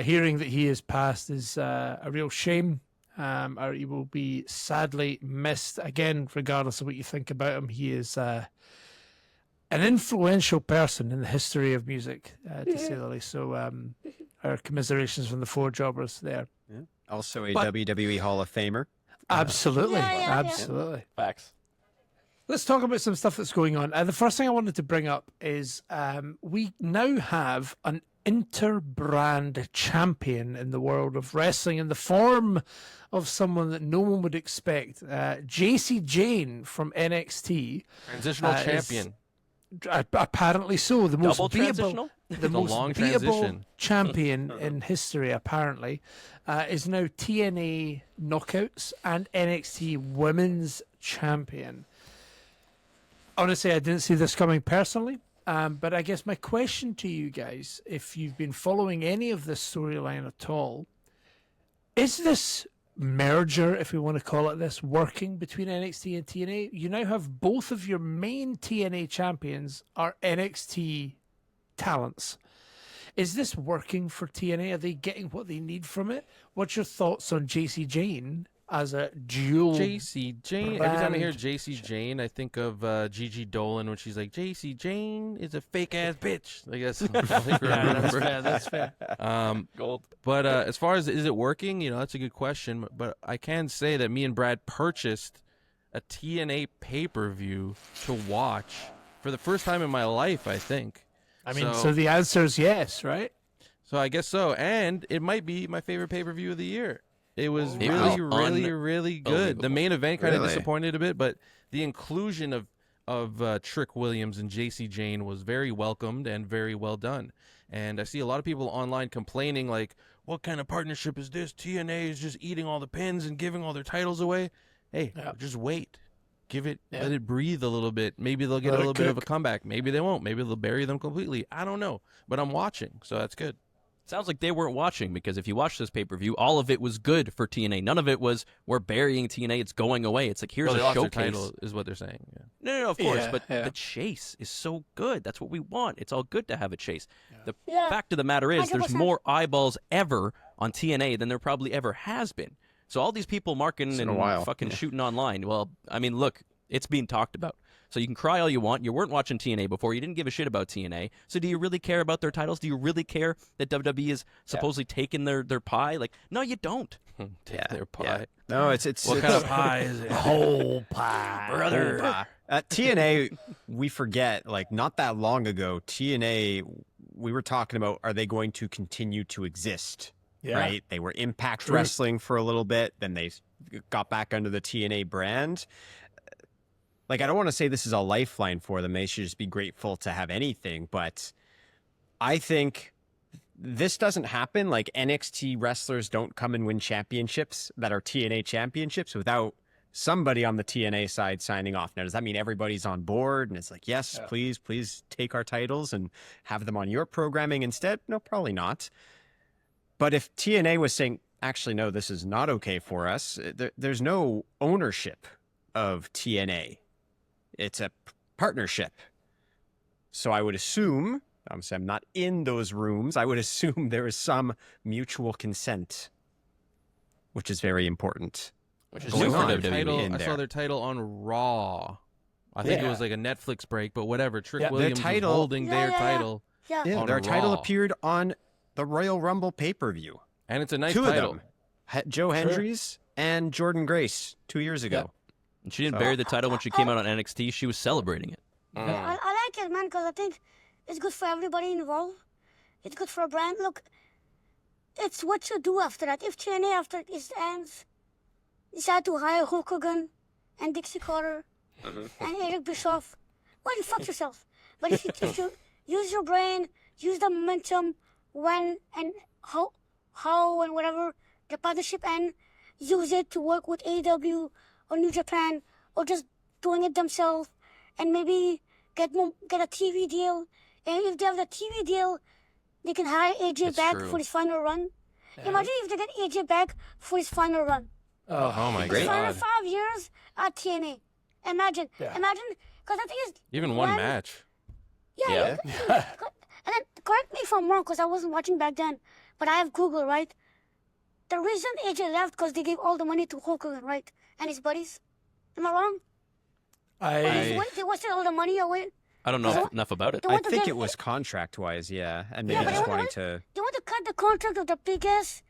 hearing that he has passed is a real shame. Or he will be sadly missed. Again, regardless of what you think about him, he is an influential person in the history of music, to say the least. So our commiserations from the Four Jobbers there. Yeah. Also a WWE Hall of Famer. Absolutely. Yeah. Absolutely. Facts. Let's talk about some stuff that's going on. The first thing I wanted to bring up is we now have an interbrand champion in the world of wrestling in the form of someone that no one would expect. JC Jane from NXT. Transitional champion. Apparently so. The most Double beatable, transitional? the most long beatable transition. champion in history, apparently, is now TNA Knockouts and NXT Women's Champion. Honestly, I didn't see this coming personally, but I guess my question to you guys, if you've been following any of this storyline at all, is this merger, if we want to call it this, working between NXT and TNA? You now have both of your main TNA champions are NXT talents. Is this working for TNA? Are they getting what they need from it? What's your thoughts on JC Jane as a dual? JC Jane. Every time I hear brand JC Jane, I think of Gigi Dolan when she's like, JC Jane is a fake ass bitch. Like that's all I remember. That's fair. Gold. But as far as is it working, that's a good question. But I can say that me and Brad purchased a TNA pay-per-view to watch for the first time in my life, I think. I mean, so the answer is yes, right? So I guess so. And it might be my favorite pay-per-view of the year. It was It really, was really, really good. The main event kind of Really? disappointed a bit, but the inclusion of Trick Williams and JC Jane was very welcomed and very well done. And I see a lot of people online complaining like, what kind of partnership is this? TNA is just eating all the pins and giving all their titles away. Hey, just wait. Let it breathe a little bit. Maybe they'll get a little bit of a comeback. Maybe they won't. Maybe they'll bury them completely. I don't know. But I'm watching, so that's good. Sounds like they weren't watching, because if you watch this pay-per-view, all of it was good for TNA. None of it was, we're burying TNA, it's going away. It's like, here's Well, they a lost their showcase. title is what they're saying. Yeah. No, of course, Yeah, but yeah. the chase is so good. That's what we want. It's all good to have a chase. The Yeah. fact of the matter is, there's 100%. more eyeballs ever on TNA than there probably ever has been. So all these people marking been and a while. fucking shooting online, well, I mean, look, it's being talked about. So you can cry all you want. You weren't watching TNA before. You didn't give a shit about TNA. So do you really care about their titles? Do you really care that WWE is supposedly taking their pie? Like, no, you don't. Take their pie. No, it's What kind of pie is it? Whole pie. Brother. At TNA, we forget, like, not that long ago, TNA, we were talking about, are they going to continue to exist? Yeah. Right? They were Impact True. Wrestling for a little bit, then they got back under the TNA brand. Like, I don't want to say this is a lifeline for them. They should just be grateful to have anything, but I think this doesn't happen. Like, NXT wrestlers don't come and win championships that are TNA championships without somebody on the TNA side signing off. Now, does that mean everybody's on board and it's like, yes, please take our titles and have them on your programming instead? No, probably not. But if TNA was saying, actually, no, this is not okay for us, there's no ownership of TNA. It's a partnership. So I would assume, obviously I'm not in those rooms, I would assume there is some mutual consent, which is very important. Which is Going new for on. WWE. in I there. saw their title on Raw. I think it Yeah. was like a Netflix break, but whatever. Trick Yeah. Williams Their title- was holding their Yeah. title, Yeah. Yeah, On their title Raw. appeared on the Royal Rumble pay-per-view. and it's a nice Two title. of them. Joe Hendry's and Jordan Grace 2 years ago. And she didn't So- bury the title when she came out on NXT. She was celebrating it. I like it, man, because I think it's good for everybody involved. It's good for a brand. Look, it's what you do after that. If TNA after this ends, decide to hire Hulk Hogan and Dixie Carter and Eric Bischoff, well, you fuck yourself. But if you use your brain, use the momentum when and how and whatever the partnership end, use it to work with AEW or New Japan or just doing it themselves and maybe get a TV deal, and if they have the TV deal, they can hire AJ It's back true. for his final run. Imagine if they get AJ back for his final run. Oh my His final god. 5 years at TNA. Imagine, because the thing is, Even one when- match. Yeah. And then correct me if I'm wrong, because I wasn't watching back then, but I have Google, right? The reason AJ left because they gave all the money to Hulk Hogan, right, and his buddies. Am I wrong? They wasted all the money away. I don't know enough about it. They I want to think get- it was contract-wise, yeah, and Yeah, maybe but just they wanting want- to. They want to cut the contract of the biggest,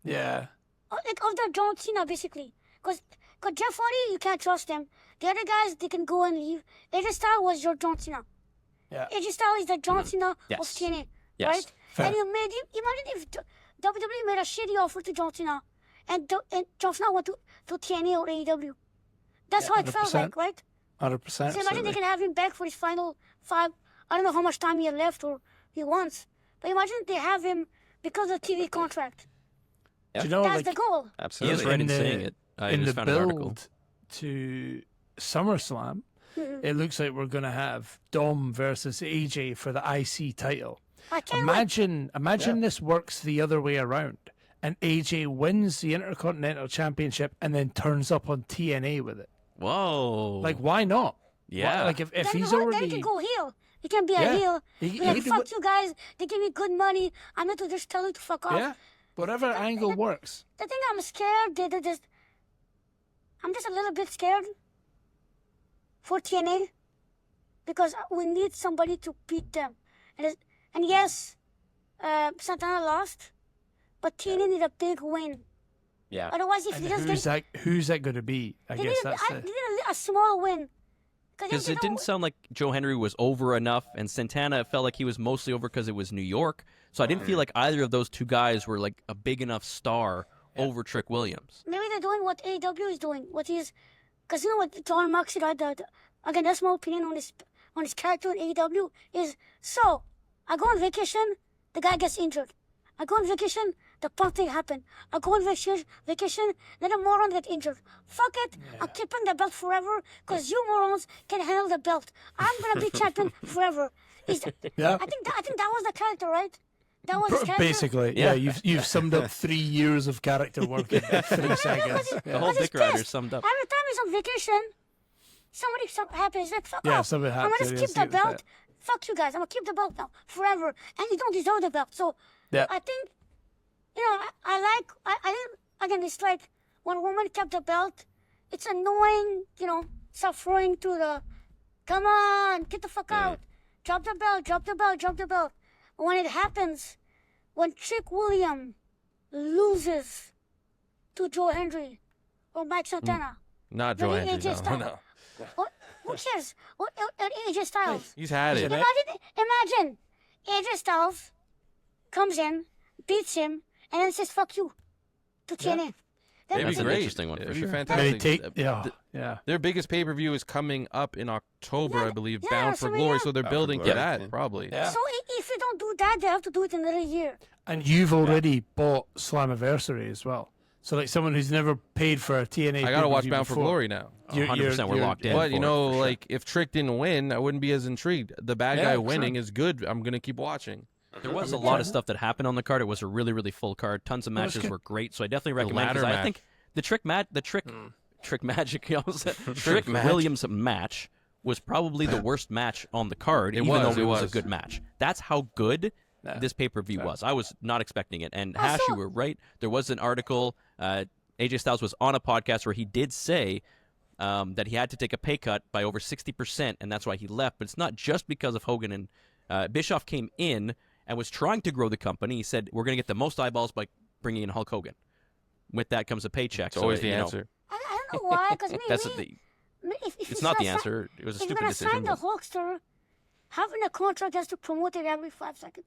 Yeah. like of the John Cena, basically. Because Jeff Hardy, you can't trust him. The other guys, they can go and leave. AJ Styles was your John Cena. Yeah. AJ Styles is the John Cena of Yes. TNA, Yes. right? Fair. And imagine if WWE made a shitty offer to John Cena, and John Cena went to TNA or AEW. That's how it felt 100%. like, right? 100%. So imagine they can have him back for his final 5. I don't know how much time he had left or he wants, but imagine they have him because of the TV contract. Do you know, That's like, the goal. He Absolutely. is right in the- saying it. I in just the found an article. build to SummerSlam, Mm-hmm. it looks like we're going to have Dom versus AJ for the IC title. I can't wait. Imagine this works the other way around, and AJ wins the Intercontinental Championship and then turns up on TNA with it. Whoa. Like, why not? Yeah. Like, if Then he's then already... he can go heel. He can be a Yeah. heel. He Be like, can do fuck what- you guys. They give me good money. I'm going to just tell you to fuck off. Yeah, whatever angle works. The thing I'm scared, I'm just a little bit scared for TNA because we need somebody to beat them. And yes, Santana lost, but TNA need a big win. Yeah. Otherwise, if And they just who's that going to be? I they guess need, that's they the... need a small win. Because it didn't sound like Joe Henry was over enough, and Santana felt like he was mostly over because it was New York. So I didn't feel like either of those two guys were like a big enough star over Trick Williams. Maybe they're doing what AEW is doing. Because you know what John Moxley did. Again, that's my opinion on his character in AEW. So I go on vacation, the guy gets injured. I go on vacation, the punk thing happened. I go on vacation, then a moron get injured. Fuck it, I'm keeping the belt forever because you morons can handle the belt. I'm gonna be champion forever. Yeah. I think that was the character, right? That was his character. Basically, yeah. You've summed up 3 years of character work in 3 seconds. The whole Because he's Dick Rider pissed. summed up. Every time he's on vacation, something happens. Like, fuck Yeah, off. something I'm gonna happens, just keep yeah, the see what's belt. Fuck you guys. I'm gonna keep the belt now forever. And you don't deserve the belt. So Yeah. I think, again, it's like when a woman kept the belt, it's annoying, suffering through the, come on, get the fuck out. Drop the belt, drop the belt, drop the belt. But when it happens, when Trick Williams loses to Joe Hendry or Mike Santana, Not Joe Maybe Hendry. AJ No, Styles. no. who cares? AJ Styles. He's had it. Imagine AJ Styles comes in, beats him, and then says "fuck you" to TNA. That'd That's be an great. interesting one for It'd be sure. fantastic. Yeah. Their biggest pay-per-view is coming up in October, I believe, yeah, Bound for so Glory. yeah. So they're Bound for building to Glory, that, yeah. probably. Yeah. So if you don't do that, they have to do it another year. And you've already bought Slammiversary as well. So like someone who's never paid for a TNA I gotta watch pay-per-view Bound for before, Glory now. 100% we're locked in. But you for it, know, for sure. like if Trick didn't win, I wouldn't be as intrigued. The bad Yeah, guy sure. winning is good. I'm gonna keep watching. There was a lot of stuff that happened on the card. It was a really, really full card. Tons of Well, it's matches good. were great. So I definitely recommend. 'Cause ladder I think the Trick Magic, Trick Match. Williams match was probably the worst match on the card, It even was, though it it was a was. good match. That's how good Yeah. this pay-per-view was. I was not expecting it. And Also- Hash, you were right. There was an article. AJ Styles was on a podcast where he did say that he had to take a pay cut by over 60%, and that's why he left. But it's not just because of Hogan and Bischoff came in and was trying to grow the company. He said, we're going to get the most eyeballs by bringing in Hulk Hogan. With that comes a paycheck. It's always the you know, answer. I don't know why, because That's if it's he's not the gonna answer. It was a If you're stupid gonna sign decision. the but- Hulkster, having a contract has to promote it every 5 seconds.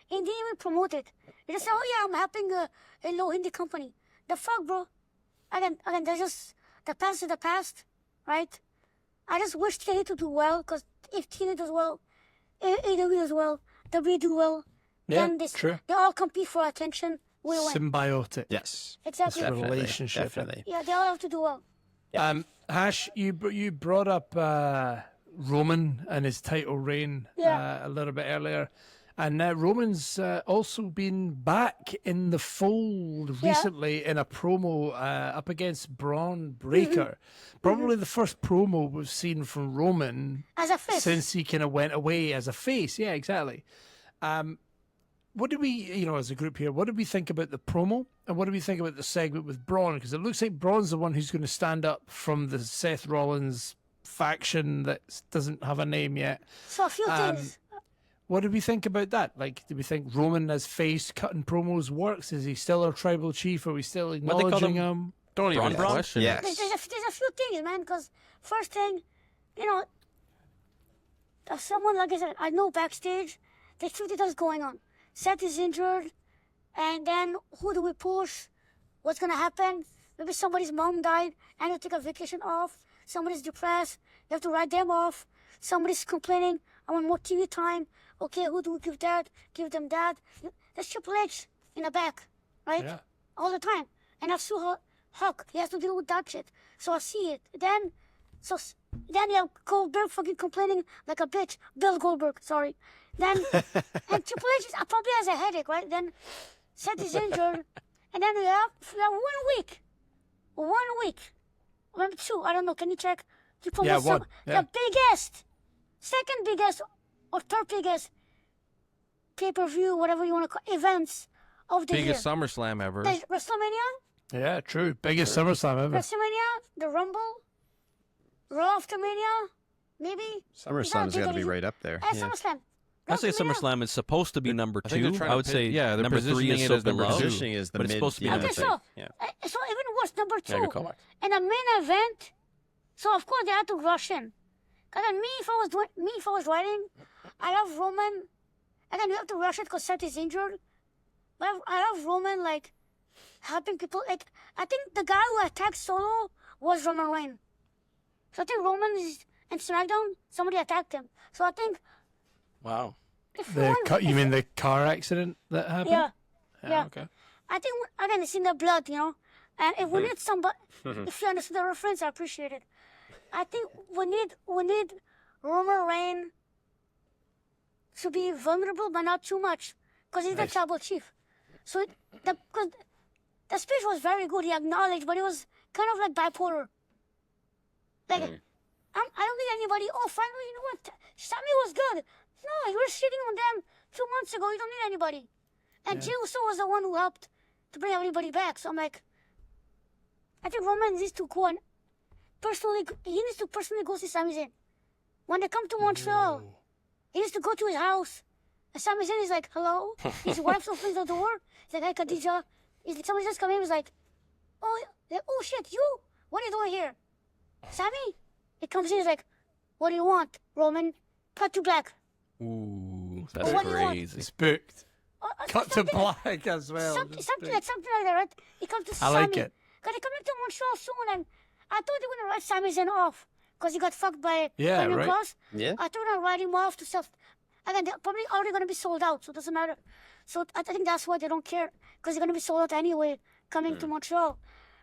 He didn't even promote it. He just said, "Oh yeah, I'm helping a low indie company." The fuck, bro? Again, that's just the past is the past, right? I just wish TNA to do well, because if TNA does well, AEW does well, WWE do well, Yeah, then true. they all compete for attention. We win. Symbiotic. Yes. Exactly. It's a relationship. Definitely. Yeah, they all have to do well. Hash, you brought up Roman and his title reign a little bit earlier. And Roman's also been back in the fold recently in a promo up against Braun Breaker. Probably the first promo we've seen from Roman As a face. since he kind of went away as a face. Yeah, exactly. What did we, as a group here, what did we think about the promo? And what do we think about the segment with Braun? Because it looks like Braun's the one who's going to stand up from the Seth Rollins faction that doesn't have a name yet. So a few things. What did we think about that? Like, do we think Roman as face cutting promos works? Is he still our tribal chief? Are we still acknowledging him? Don't even Braun? question Yes. it. There's a few things, man. Because first thing, there's someone, like I said, I know backstage, there's 50 things going on. Seth is injured, and then who do we push? What's gonna happen? Maybe somebody's mom died and you take a vacation off. Somebody's depressed, you have to write them off. Somebody's complaining, I want more TV time. Okay, who do we give that? Give them that. There's Triple H in the back, right? Yeah. All the time. And I saw Huck, he has to deal with that shit. So I see it. Then you have Goldberg fucking complaining like a bitch. Bill Goldberg, sorry. Then, and Triple H probably has a headache, right? Then Seth is injured. And then we have 1 week. 1 week. Maybe 2, I don't know. Can you check? You probably Yeah, 1. Yeah. The biggest, second biggest, or third biggest pay-per-view, whatever you want to call events of the Biggest year. SummerSlam ever. There's WrestleMania, Yeah, true. Biggest SummerSlam ever. WrestleMania, the Rumble, Raw after Mania, maybe. SummerSlam's got to be bigger- right up there. And Yeah. SummerSlam. I say WrestleMania. SummerSlam is supposed to be number I think they're 2. trying I to would pit- say yeah, they're number 3 positioning is it so as number below. two. Positioning is the but it's mid. supposed to be yeah, number Okay, two. so, Yeah. so even worse, number 2. Yeah, good call. In a main event, so of course they had to rush in. Cause then if I was writing, I love Roman, and then you have to rush it because Seth is injured. But I love Roman like helping people. Like I think the guy who attacked Solo was Roman Reigns. So I think Roman is in SmackDown. Somebody attacked him. So I think Wow. if The Roman, you mean the car accident that happened? yeah. Yeah. Okay. I think again it's in the blood, And if we need somebody, if you understand the reference, I appreciate it. I think we need Roman Reigns to be vulnerable, but not too much, because he's the tribal chief. So because the speech was very good, he acknowledged, but it was kind of like bipolar. Like I don't think anybody. Oh, finally, you know what? Sammy was good. No, you were shitting on them 2 months ago. You don't need anybody. And Jey Uso was the one who helped to bring everybody back. So I'm like, I think Roman needs to go and he needs to personally go see Sami Zayn. When they come to Montreal, he needs to go to his house. And Sami Zayn is like, hello? His wife opens the door. He's like, hi, Khadija. Somebody just come in. He's like, oh shit, you? What are you doing here? Sami? He comes in. He's like, what do you want, Roman? Cut to black. Ooh, that's What do you want? crazy. Spooked. Cut to Something like- black as well. Something Just like spooked. that, right? He comes to I Sami. like it. Because he coming to Montreal soon, and I thought they were going to write Sami Zayn off because he got fucked by Yeah, Karrion right. Kross. Yeah. I thought they were going to write him off to stuff. And then they're probably already going to be sold out, so it doesn't matter. So I think that's why they don't care, because they're going to be sold out anyway coming to Montreal.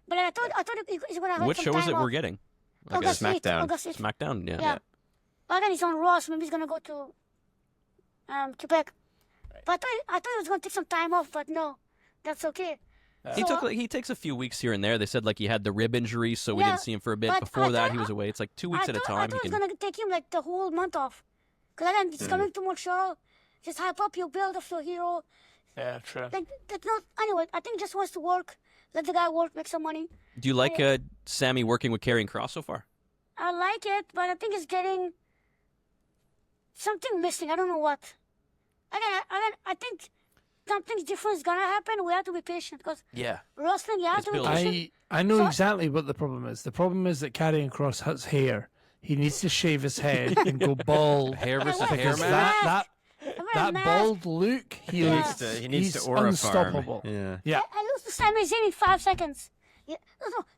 But I thought he's going to have Which some show is time it we're off. getting? August 8th, SmackDown. August 8th. SmackDown, yeah. Yeah. But then he's on Raw, so maybe he's going to go to Quebec. But I thought he was going to take some time off, but no, that's okay. He takes a few weeks here and there. They said like he had the rib injury, so we Yeah, didn't see him for a bit. but Before I that, thought- he was away. It's like 2 weeks at a I time. thought He it was can. going to take him like the whole month off. Because then he's coming to Montreal, just hype up your build of your hero. Yeah, true. Like, that's not, anyway, I think he just wants to work, let the guy work, make some money. Do you like Sammy working with Karrion Kross so far? I like it, but I think it's getting something missing. I don't know what. Again, I think something different is going to happen. We have to be patient because Yeah. wrestling, you have It's to be building. patient. I know So- exactly what the problem is. The problem is that Karrion Kross has hair. He needs to shave his head and go bald. Hair versus what? hair Because match. that bald look, He needs he's to aura unstoppable. farm. Yeah. Yeah. I lose to Sami Zayn in 5 seconds. Yeah.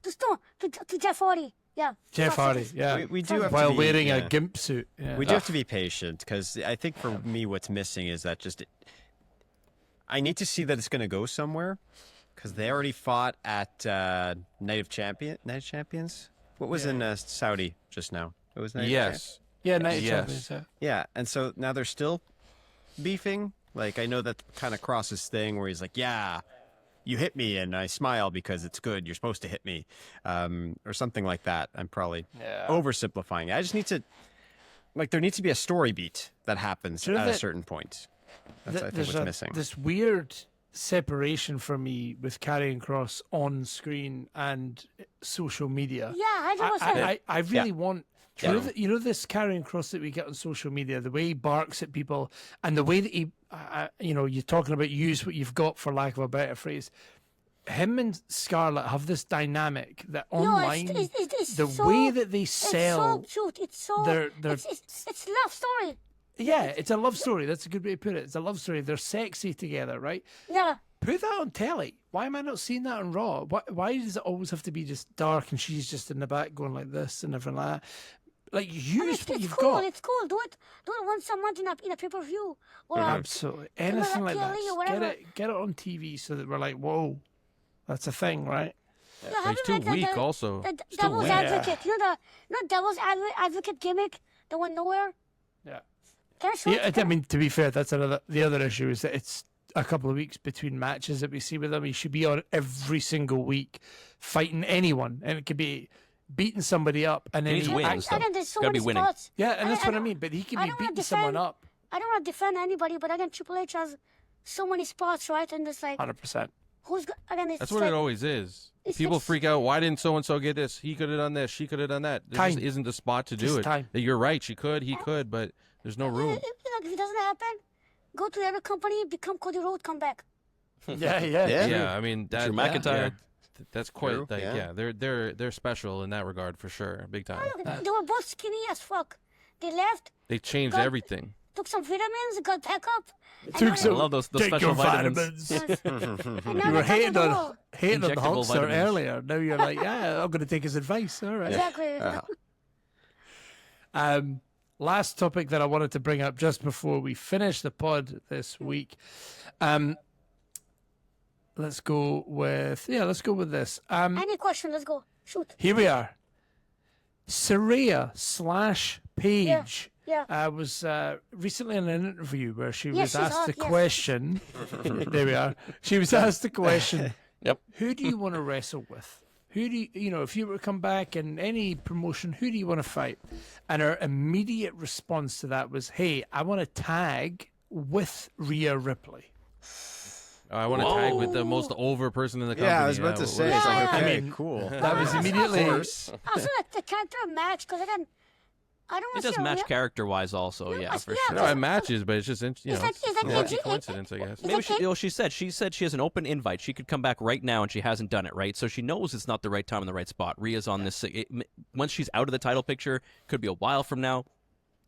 To Jeff Hardy. Yeah. Jeff 5 Hardy, seconds. yeah. We do have While to be, wearing a yeah. gimp suit. Yeah. We do have to be patient because I think for me, what's missing is that I need to see that it's going to go somewhere because they already fought at Night of Champions. What was in Saudi just now? It was Night of Yes. Yeah, night Yes. champions. Yeah. Yeah, and so now they're still beefing. Like, I know that kind of Cross's thing where he's like, yeah, you hit me and I smile because it's good. You're supposed to hit me, or something like that. I'm probably oversimplifying it. I just need to, like, there needs to be a story beat that happens Do you know at a that- certain point. That's, I think, There's what's missing. this weird separation for me with Karrion Cross on screen and social media. Yeah, 100%. I really want. Yeah. You know this Karrion Cross that we get on social media, the way he barks at people, and the way that he, you're talking about use what you've got, for lack of a better phrase. Him and Scarlett have this dynamic that online, it's the so, way that they sell, it's so cute. It's so they're it's love story. yeah, it's a love story. That's a good way to put it. It's a love story. They're sexy together, right? Yeah. Put that on telly. Why am I not seeing that on Raw? Why does it always have to be just dark and she's just in the back going like this and everything like that? Like, use what It's you've cool. got. It's cool. Do it once a month in a pay-per-view or Absolutely. Anything like that. Kelly or Just whatever. get it on TV so that we're like, whoa, that's a thing, right? Yeah, He's have too you read weak the, also. The He's too devil's weak. advocate. You know the devil's advocate gimmick that went nowhere. Yeah. Can I show Yeah, it? I mean, to be fair, that's the other issue is that it's a couple of weeks between matches that we see with him. He should be on every single week fighting anyone, and it could be beating somebody up, and then He needs he wins, though. Again, there's so Gotta many be winning. spots. yeah, and that's what I don't- mean. But he I could be don't wanna beating someone defend- up I don't want to defend anybody, but again, Triple H has so many spots, right? And it's like, 100%. again, it's That's like, what it always is. it's- People it's- freak out. Why didn't so and so get this? He could have done this. She could have done that. There just Time. isn't the spot to Just do it. time. You're right. She could. He could. But there's no room. If it doesn't happen, go to the other company, become Cody Rhodes, come back. Yeah. Yeah. Yeah, I mean that. Drew yeah, McIntyre. that's quite. True, Like, yeah. they're special in that regard for sure, big time. They were both skinny as fuck. They left, They changed God. everything. took some vitamins, got back up. and Took now some- I love those Take special your vitamins. vitamins. and now You they're were top of hating the on world. the Injectable Hulkster vitamins. earlier. Now you're like, yeah, I'm going to take his advice. All right. Exactly. Last topic that I wanted to bring up just before we finish the pod this week. Let's go with this. Any question? Let's go. Shoot. Here we are. Saraya / Paige Yeah. was recently in an interview where she Yes, was she's asked hot, the yes. question. There we are. She was asked the question. Yep. Who do you want to wrestle with? Who do you if you were to come back in any promotion, who do you want to fight? And her immediate response to that was, hey, I want to tag with Rhea Ripley. I want to tag with the most over person in the company. Yeah, I was about to say. Yeah, it's like, yeah. okay, I mean, cool. That was immediately. Also, like the character match, because again, I don't It want to does match character-wise also, yeah, for yeah, sure. No, it matches, but it's just It's like- it's like lucky AJ coincidence, I guess. Maybe she said she has an open invite. She could come back right now, and she hasn't done it, right? So she knows it's not the right time and the right spot. Rhea's on this. Once she's out of the title picture, could be a while from now.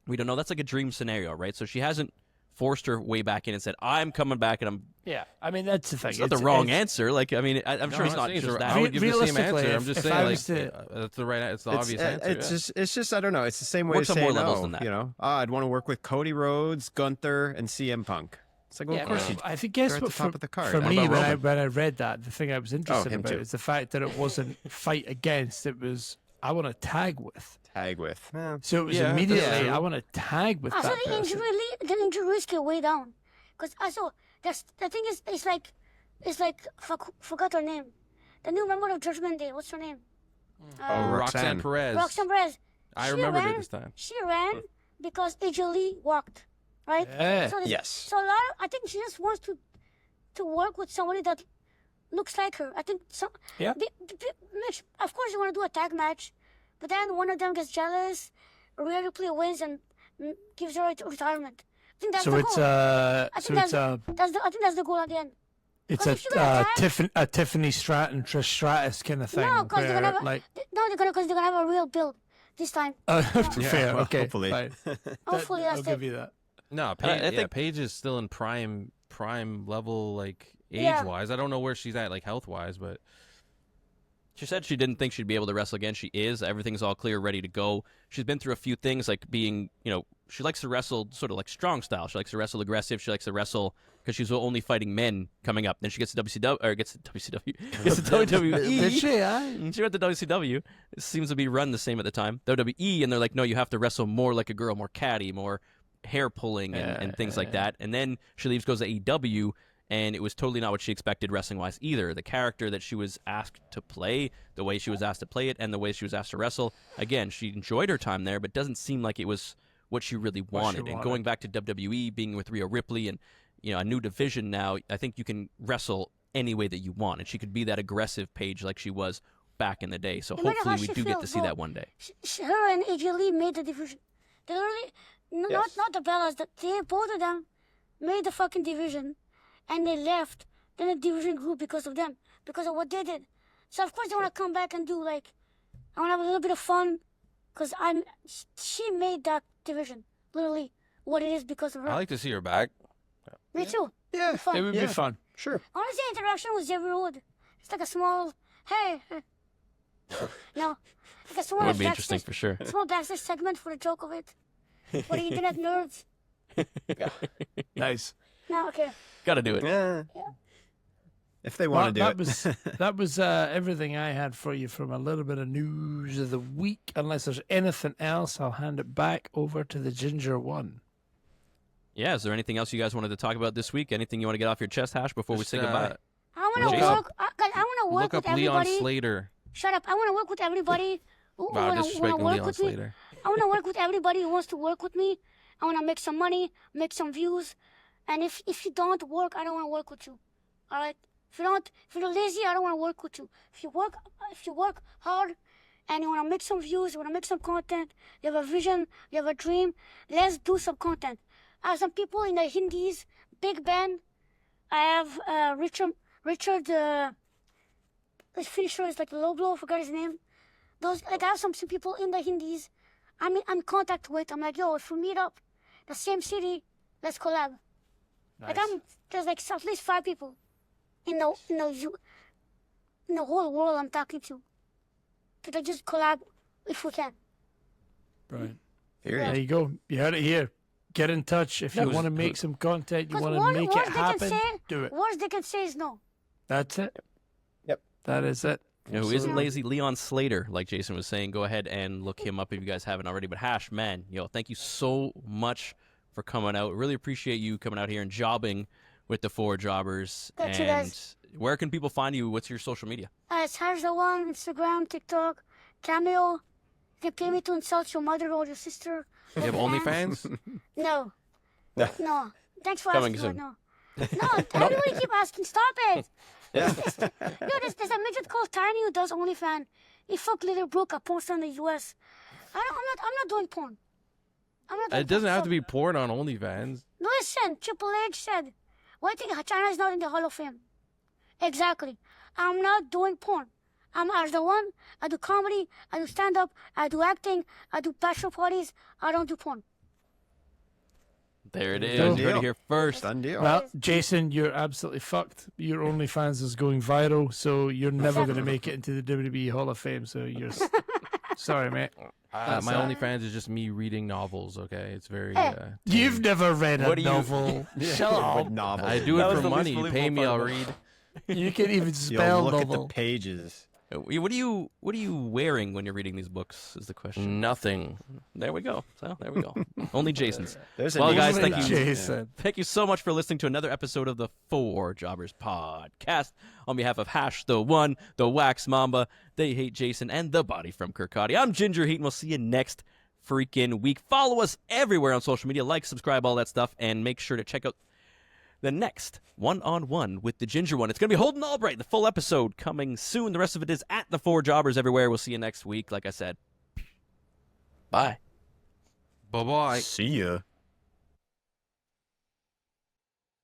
We don't know. That's like a dream scenario, right? So she hasn't forced her way back in and said, "I'm coming back," and I'm. Yeah, I mean that's the thing. It's not the wrong answer. Like, I mean, I'm sure it's not just that. I would give the same Realistically, answer. I'm just if I saying, was like, to- that's the right. It's the obvious answer. It's just I don't know. It's the same way Works to on say more no. levels than that. You know, I'd want to work with Cody Rhodes, Gunther, and CM Punk. It's like, well, of course you. I think guess they're at what the top of the card. for What me about when I Roman? read that, the thing I was interested him about too. is the fact that it wasn't fight against. It was I want to tag with. Tag with. So it was Yeah, immediately that's true. I want to tag with Also, that the person. injury risk is way down. Because also, the thing is, it's like, forgot her name. The new member of Judgment Day, what's her name? Oh, Roxanne Roxanne. Perez. Roxanne Perez. I She remembered it ran- this time. She ran because AJ Lee walked, right? Yeah. So Yes. So I think she just wants to work with somebody that looks like her. I think some. Yeah. Of course, you want to do a tag match, but then one of them gets jealous, Rhea Ripley wins and gives her retirement. I think that's So the it's goal. a I think I think that's the goal at the end. it's if you're gonna tag- a Tiffany Stratton Trish Stratus kind of thing. No, because they're where, gonna have like because they're gonna have a real build this time. fair. well, Okay. hopefully. fine. Hopefully, I'll that's give it. you that. No, I Paige, think- Paige is still in prime level, like Yeah. age wise. I don't know where she's at, like health wise, but She said she didn't think she'd be able to wrestle again. She is. Everything's all clear, ready to go. She's been through a few things, like being, she likes to wrestle sort of like strong style. She likes to wrestle aggressive. She likes to wrestle because she's only fighting men coming up. Then she gets to WCW or gets to WWE. Did she? Aye. She went to WCW. It seems to be run the same at the time. WWE, and they're like, no, you have to wrestle more like a girl, more catty, more hair pulling and things like that. And then she leaves, goes to AEW, and it was totally not what she expected wrestling-wise either. The character that she was asked to play, the way she was asked to play it, and the way she was asked to wrestle, again, she enjoyed her time there, but doesn't seem like it was what she really wanted. And going back to WWE, being with Rhea Ripley, and a new division now, I think you can wrestle any way that you want, and she could be that aggressive Paige like she was back in the day. So hopefully we do get to see that one day. Her and AJ Lee made the division. They literally, not the Bellas, they both of them made the fucking division, and they left. Then the division grew because of them, because of what they did. So of course they want to come back and do I want to have a little bit of fun, because she made that division literally what it is because of her. I like to see her back. Me too. Yeah, fun. it would be fun. Sure. Honestly, interaction with Xavier Wood. It's like a small, hey. No, like a small It would be backstage- interesting for sure. Small backstage segment for the joke of it. For the internet nerds. Nice. No, okay. Got to do it. Yeah. If they want to do it. That was everything I had for you from a little bit of news of the week. Unless there's anything else, I'll hand it back over to the Ginger One. Yeah, is there anything else you guys wanted to talk about this week? Anything you want to get off your chest, Hash, before we say goodbye? I want to Jason. work. I want to work Look with up Leon everybody. Slater. Shut up! I want to work with everybody. Who Wow, wanna disrespecting work Leon with me. Slater. I want to work with everybody who wants to work with me. I want to make some money, make some views, and if you don't work, I don't want to work with you. All right? If you're lazy, I don't want to work with you. If you work hard, and you want to make some views, you want to make some content, you have a vision, you have a dream, let's do some content. I have some people in the Hindies, Big Ben. I have Richard. The finisher is like low blow. I forgot his name. I have some people in the Hindies. I'm in contact with. I'm like, yo, if we meet up, the same city, let's collab. Nice. There's at least 5 people in the whole world I'm talking to. To just collab if we can. Right. Period. There you go. You heard it here. Get in touch if you want to make some content. You want to make it happen. Do it. Worst they can say is no. That's it. Yep. That is it. Who isn't lazy? Leon Slater, like Jason was saying. Go ahead and look him up if you guys haven't already. But Hash, man, thank you so much for coming out. Really appreciate you coming out here and jobbing with the 4 Jobbers. Thank you, guys. Where can people find you? What's your social media? It's Hash the One, Instagram, TikTok, Cameo. You can pay me to insult your mother or your sister. You have OnlyFans? No. No. Thanks for Coming asking. soon. No. No, everybody keep asking. Stop it. Yeah. Yo, there's a midget called Tiny who does OnlyFans. He fucked Little Brooke, a porn star in the U.S. I'm not doing porn. I'm not doing It doesn't porn. have to be porn on OnlyFans. Listen, Triple H said, why do you think China's not in the Hall of Fame? Exactly. I'm not doing porn. I'm as the one. I do comedy. I do stand-up. I do acting. I do bachelor parties. I don't do porn. There it is. Done You heard deal. it here first. Done deal. Well, Jason, you're absolutely fucked. Your OnlyFans is going viral, so you're never going to make it into the WWE Hall of Fame. So you're sorry, mate. My OnlyFans is just me reading novels, okay? It's very... You've never read a What do you- novel. Shut up. Novel. I do That it was for the least money. You pay me, I'll believable read. You can even You'll spell look novel. at the pages. What are you wearing when you're reading these books? Is the question. Nothing. There we go. So there we go. Only Jason's. There's Well, an guys, easy thank one. you. Jason. Thank you so much for listening to another episode of the 4 Jobbers Podcast. On behalf of Hash the One, the Wax Mamba, They Hate Jason, and the Body from Kirkcaldy, I'm Ginger Heat, and we'll see you next freaking week. Follow us everywhere on social media. Like, subscribe, all that stuff, and make sure to check out the next one-on-one with the Ginger One. It's going to be Holden Albright, the full episode coming soon. The rest of it is at the 4 Jobbers everywhere. We'll see you next week, like I said. Bye. Bye-bye. See ya.